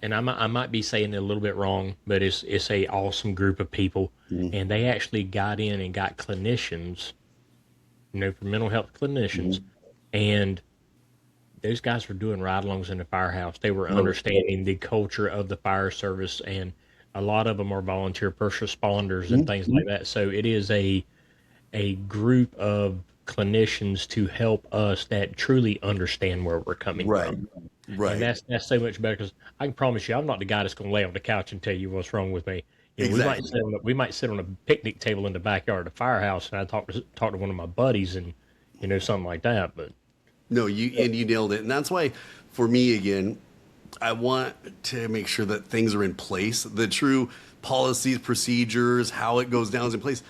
and I might be saying it a little bit wrong, but it's a awesome group of people, and they actually got in and got clinicians, for mental health clinicians, and those guys were doing ride-alongs in the firehouse. They were understanding the culture of the fire service, and a lot of them are volunteer first responders and things like that. So it is a group of clinicians to help us that truly understand where we're coming Right. from. And Right. that's so much better because I can promise you, I'm not the guy that's going to lay on the couch and tell you what's wrong with me. Exactly. We might sit on a picnic table in the backyard of the firehouse, and I talk to one of my buddies, and something like that. But No, you nailed it. And that's why for me again, I want to make sure that things are in place, the true policies, procedures, how it goes down is in place.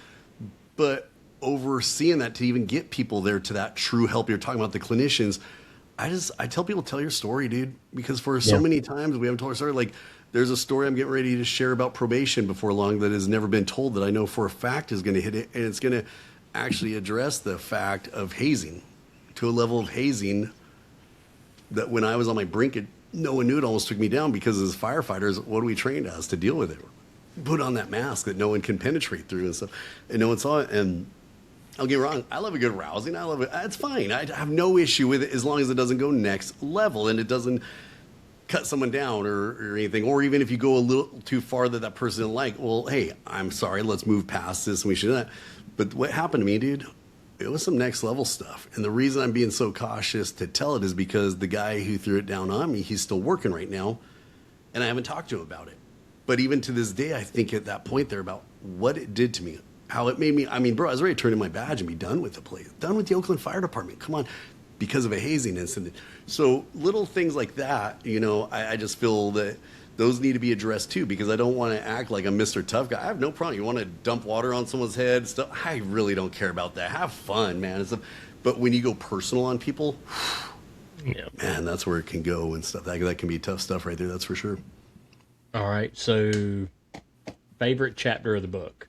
But overseeing that to even get people there to that true help you're talking about, the clinicians, I tell people, tell your story, dude, because for so yeah, many times we haven't told our story. Like there's a story I'm getting ready to share about probation before long that has never been told that I know for a fact is going to hit it, and it's going to actually address the fact of hazing to a level of hazing that when I was on my brink, no one knew it almost took me down because as firefighters, what are we trained as to deal with it? Put on that mask that no one can penetrate through and stuff, and no one saw it. And I'll get wrong. I love a good rousing. I love it. It's fine. I have no issue with it as long as it doesn't go next level and it doesn't cut someone down or anything. Or even if you go a little too far that that person didn't like, well, hey, I'm sorry. Let's move past this and we should do that. But what happened to me, dude, it was some next level stuff. And the reason I'm being so cautious to tell it is because the guy who threw it down on me, he's still working right now. And I haven't talked to him about it. But even to this day, I think at that point there about what it did to me, how it made me. I mean, bro, I was ready to turn in my badge and be done with the place, done with the Oakland Fire Department. Come on, because of a hazing incident. So little things like that, I just feel that those need to be addressed too, because I don't want to act like I'm Mr. Tough Guy. I have no problem. You want to dump water on someone's head, stuff. I really don't care about that. Have fun, man. But when you go personal on people, yeah. man, that's where it can go and stuff. That can be tough stuff right there. That's for sure. All right. So, favorite chapter of the book?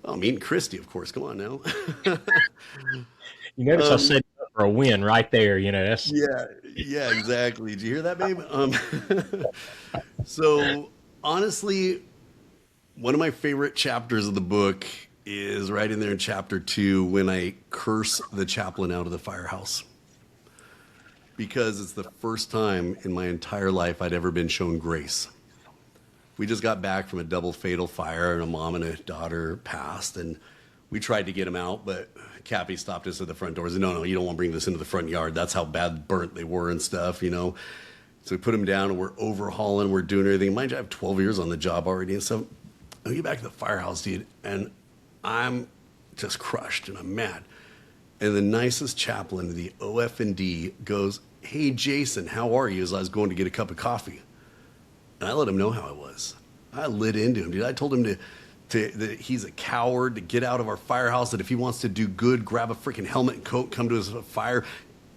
Oh, meeting Christy, of course. Come on now. You notice I said for a win right there. That's Yeah, exactly. Did you hear that, babe? So honestly, one of my favorite chapters of the book is right in there in chapter 2 when I curse the chaplain out of the firehouse. Because it's the first time in my entire life I'd ever been shown grace. We just got back from a double fatal fire, and a mom and a daughter passed, and we tried to get them out, but Cappy stopped us at the front doors. No, you don't want to bring this into the front yard. That's how bad burnt they were and stuff, So we put them down, and we're overhauling, we're doing everything. Mind you, I have 12 years on the job already, and so I get back to the firehouse, dude, and I'm just crushed, and I'm mad. And the nicest chaplain, the OF&D, goes, "Hey, Jason, how are you?" As I was going to get a cup of coffee. And I let him know how I was. I lit into him, dude. I told him that he's a coward, to get out of our firehouse, that if he wants to do good, grab a freaking helmet and coat, come to his fire.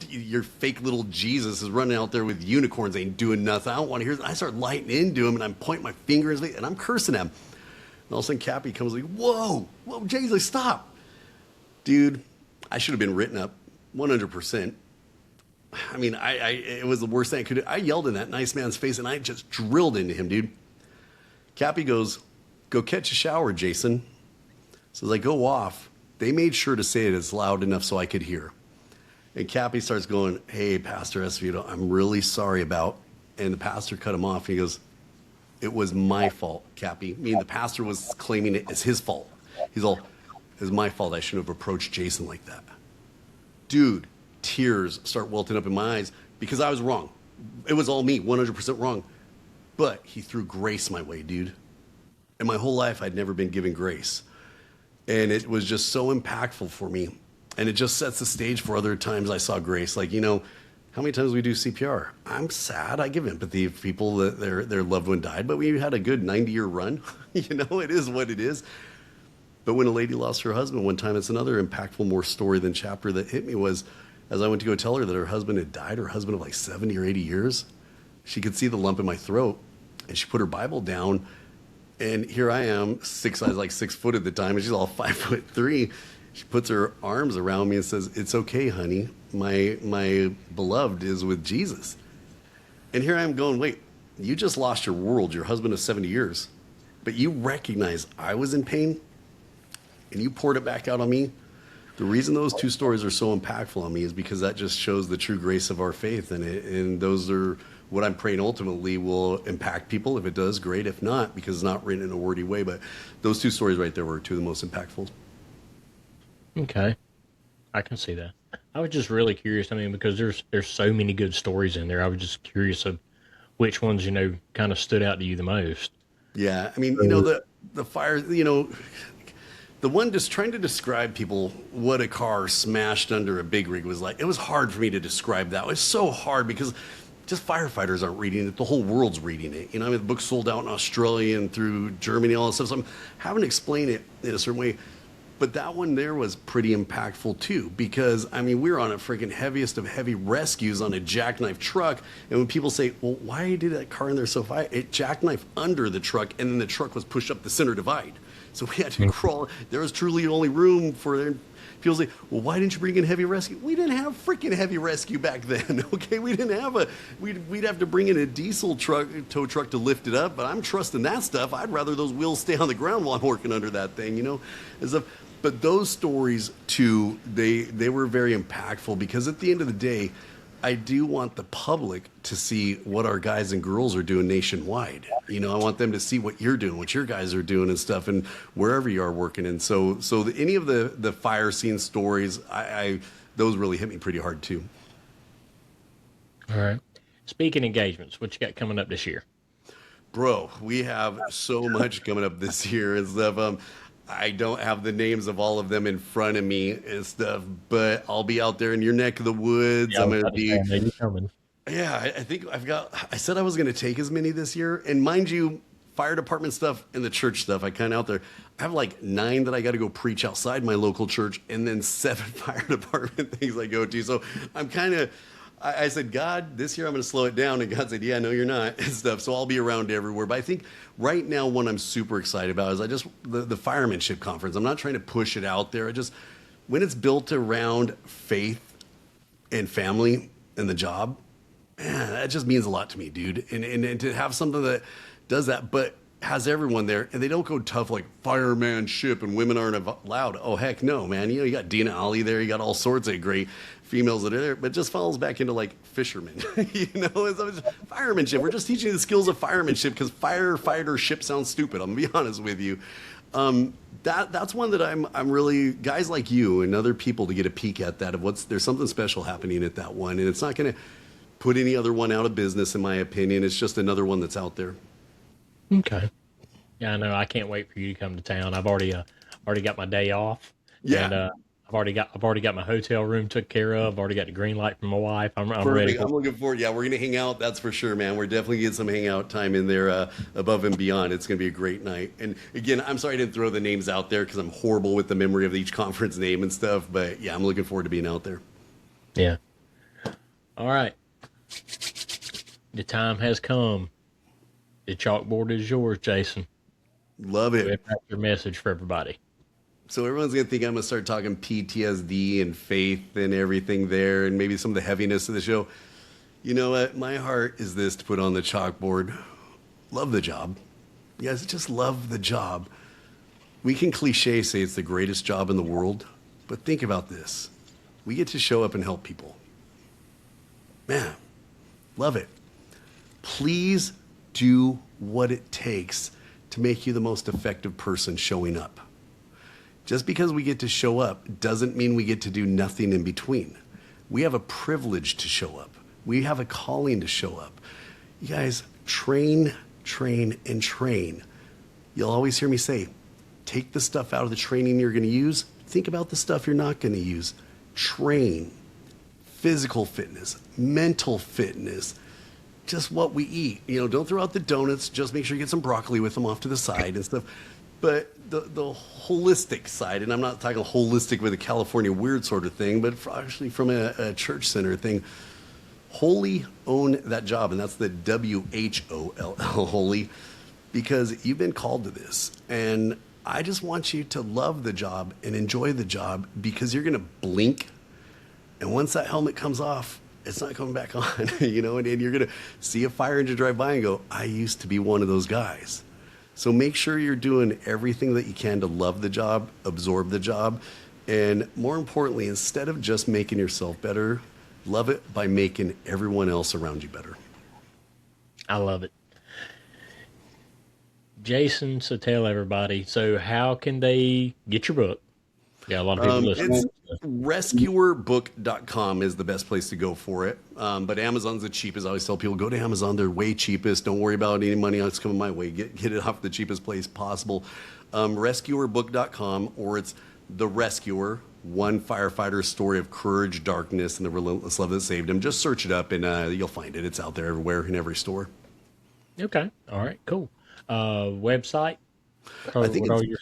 Your fake little Jesus is running out there with unicorns, ain't doing nothing. I don't want to hear this. I start lighting into him, and I'm pointing my finger at his face, and I'm cursing him. And all of a sudden, Cappy comes like, whoa, Jason, stop. Dude, I should have been written up 100%. I mean, it was the worst thing I could do. I yelled in that nice man's face, and I just drilled into him, dude. Cappy goes, "Go catch a shower, Jason." So as I go off, they made sure to say it as loud enough so I could hear. And Cappy starts going, "Hey, Pastor Esvito, I'm really sorry about..." And the pastor cut him off. He goes, "It was my fault, Cappy." I mean, the pastor was claiming it as his fault. He's all, "It was my fault. I shouldn't have approached Jason like that." Dude, tears start welting up in my eyes because I was wrong. It was all me, 100% wrong. But he threw grace my way, dude. And my whole life, I'd never been given grace. And it was just so impactful for me. And it just sets the stage for other times I saw grace. Like, how many times we do CPR? I'm sad. I give empathy of people that their loved one died, but we had a good 90-year run. It is what it is. But when a lady lost her husband one time, it's another impactful, more story than chapter that hit me was, as I went to go tell her that her husband had died, her husband of like 70 or 80 years, she could see the lump in my throat, and she put her Bible down, and here I am, I was like 6 foot at the time, and she's all 5'3". She puts her arms around me and says, "It's okay, honey. My beloved is with Jesus." And here I am going, wait, you just lost your world, your husband of 70 years, but you recognize I was in pain, and you poured it back out on me. The reason those two stories are so impactful on me is because that just shows the true grace of our faith. And those are what I'm praying ultimately will impact people. If it does, great. If not, because it's not written in a wordy way. But those two stories right there were two of the most impactful. Okay, I can see that. I was just really curious. I mean, because there's so many good stories in there. I was just curious of which ones kind of stood out to you the most. Yeah, I mean, So, the fire, the one just trying to describe people what a car smashed under a big rig was like. It was hard for me to describe that. It was so hard because just firefighters aren't reading it. The whole world's reading it. I mean, the book's sold out in Australia and through Germany, all that stuff. So I'm having to explain it in a certain way. But that one there was pretty impactful too, because I mean, we were on a freaking heaviest of heavy rescues on a jackknife truck. And when people say, well, why did that car in there so far? It jackknifed under the truck, and then the truck was pushed up the center divide. So we had to crawl. There was truly only room for people say, well, why didn't you bring in heavy rescue? We didn't have freaking heavy rescue back then, okay? We didn't have we'd have to bring in a diesel tow truck to lift it up, but I'm trusting that stuff. I'd rather those wheels stay on the ground while I'm working under that thing. As if, but those stories too, they were very impactful because at the end of the day, I do want the public to see what our guys and girls are doing nationwide. I want them to see what you're doing, what your guys are doing and stuff, and wherever you are working. And any of the fire scene stories, I those really hit me pretty hard too. all right. Speaking engagements, what you got coming up this year? Bro, we have so much coming up this year and stuff. I don't have the names of all of them in front of me and stuff, but I'll be out there in your neck of the woods. Yeah, I I'm was going to about to say, be I know you coming. Yeah, I think I said I was going to take as many this year. And mind you, fire department stuff and the church stuff, I kind of out there. I have like 9 that I got to go preach outside my local church, and then 7 fire department things I go to. So I'm kind of, I said, God, this year I'm going to slow it down. And God said, yeah, no, you're not, and stuff. So I'll be around everywhere. But I think right now, what I'm super excited about is the firemanship conference. I'm not trying to push it out there. When it's built around faith and family and the job, man, that just means a lot to me, dude. And to have something that does that, but has everyone there, and they don't go tough like firemanship and women aren't allowed. Oh, heck no, man. You got Dina Ali there. You got all sorts of great females that are there, but it just falls back into like fishermen, it's firemanship. We're just teaching the skills of firemanship because firefightership sounds stupid. I'm gonna be honest with you. That's one that I'm really, guys like you and other people to get a peek at that there's something special happening at that one, and it's not going to put any other one out of business, in my opinion. It's just another one that's out there. Okay. Yeah, I know. I can't wait for you to come to town. I've already got my day off, Yeah. and I've already got my hotel room took care of. I've already got the green light from my wife. I'm ready. Perfect. I'm looking forward. Yeah, we're going to hang out. That's for sure, man. We're definitely getting some hangout time in there above and beyond. It's going to be a great night. And again, I'm sorry I didn't throw the names out there because I'm horrible with the memory of each conference name and stuff. But yeah, I'm looking forward to being out there. Yeah. All right. The time has come. The chalkboard is yours, Jason. Love Go it. ahead and write your message for everybody. So everyone's going to think I'm going to start talking PTSD and faith and everything there and maybe some of the heaviness of the show. You know what? My heart is this to put on the chalkboard. Love the job. You guys, just love the job. We can cliche say it's the greatest job in the world, but think about this. We get to show up and help people. Man, love it. Please do what it takes to make you the most effective person showing up. Just because we get to show up doesn't mean we get to do nothing in between. We have a privilege to show up. We have a calling to show up. You guys, train, train, and train. You'll always hear me say, take the stuff out of the training you're going to use. Think about the stuff you're not going to use. Train. Physical fitness, mental fitness, just what we eat. Don't throw out the donuts. Just make sure you get some broccoli with them off to the side and stuff. But the holistic side, and I'm not talking holistic with a California weird sort of thing, but actually from a church center thing, wholly own that job. And that's the WHOLL, holy, because you've been called to this. And I just want you to love the job and enjoy the job because you're going to blink. And once that helmet comes off, it's not coming back on, and you're going to see a fire engine drive by and go, I used to be one of those guys. So make sure you're doing everything that you can to love the job, absorb the job, and more importantly, instead of just making yourself better, love it by making everyone else around you better. I love it. Jason, so tell everybody. So how can they get your book? Yeah, a lot of people It's listen. rescuerbook.com is the best place to go for it. But Amazon's the cheapest. I always tell people, go to Amazon. They're way cheapest. Don't worry about any money that's coming my way. Get it off the cheapest place possible. Rescuerbook.com, or it's The Rescuer, one firefighter's story of courage, darkness, and the relentless love that saved him. Just search it up and you'll find it. It's out there everywhere in every store. Okay. All right. Cool. Website. I think What all your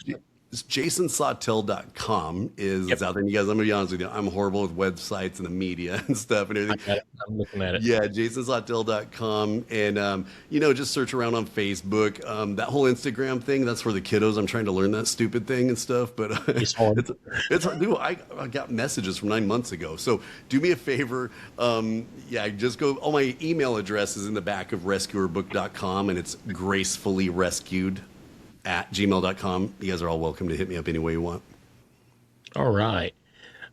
it's jasonsautel.com is Yep. it's out there. And you guys, I'm gonna be honest with you, I'm horrible with websites and the media and stuff and I everything. got it. I'm looking at it. Yeah, jasonsautel.com. And, just search around on Facebook. That whole Instagram thing, that's for the kiddos. I'm trying to learn that stupid thing and stuff. But It's hard. it's hard. Dude, I got messages from 9 months ago. So do me a favor. Just go. All my email address is in the back of rescuerbook.com, and it's gracefully rescued at gmail.com. You guys are all welcome to hit me up any way you want. All right.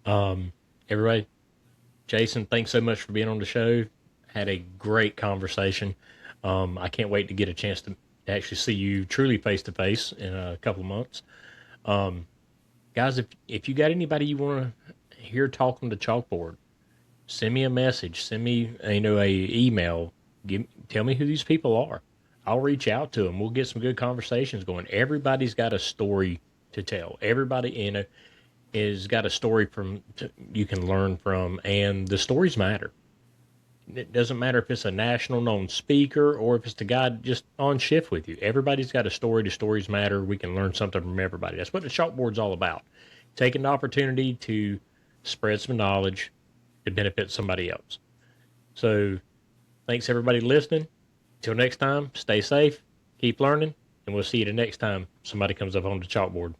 Everybody, Jason, thanks so much for being on the show. Had a great conversation. I can't wait to get a chance to actually see you truly face to face in a couple of months. Guys, if you got anybody you want to hear talk on the chalkboard, send me a message. Send me a email. Tell me who these people are. I'll reach out to them. We'll get some good conversations going. Everybody's got a story to tell. Everybody is got a story you can learn from, and the stories matter. It doesn't matter if it's a national known speaker or if it's the guy just on shift with you. Everybody's got a story. The stories matter. We can learn something from everybody. That's what the chalkboard's all about. Taking the opportunity to spread some knowledge to benefit somebody else. So thanks everybody listening. Till next time, stay safe, keep learning, and we'll see you the next time somebody comes up on the chalkboard.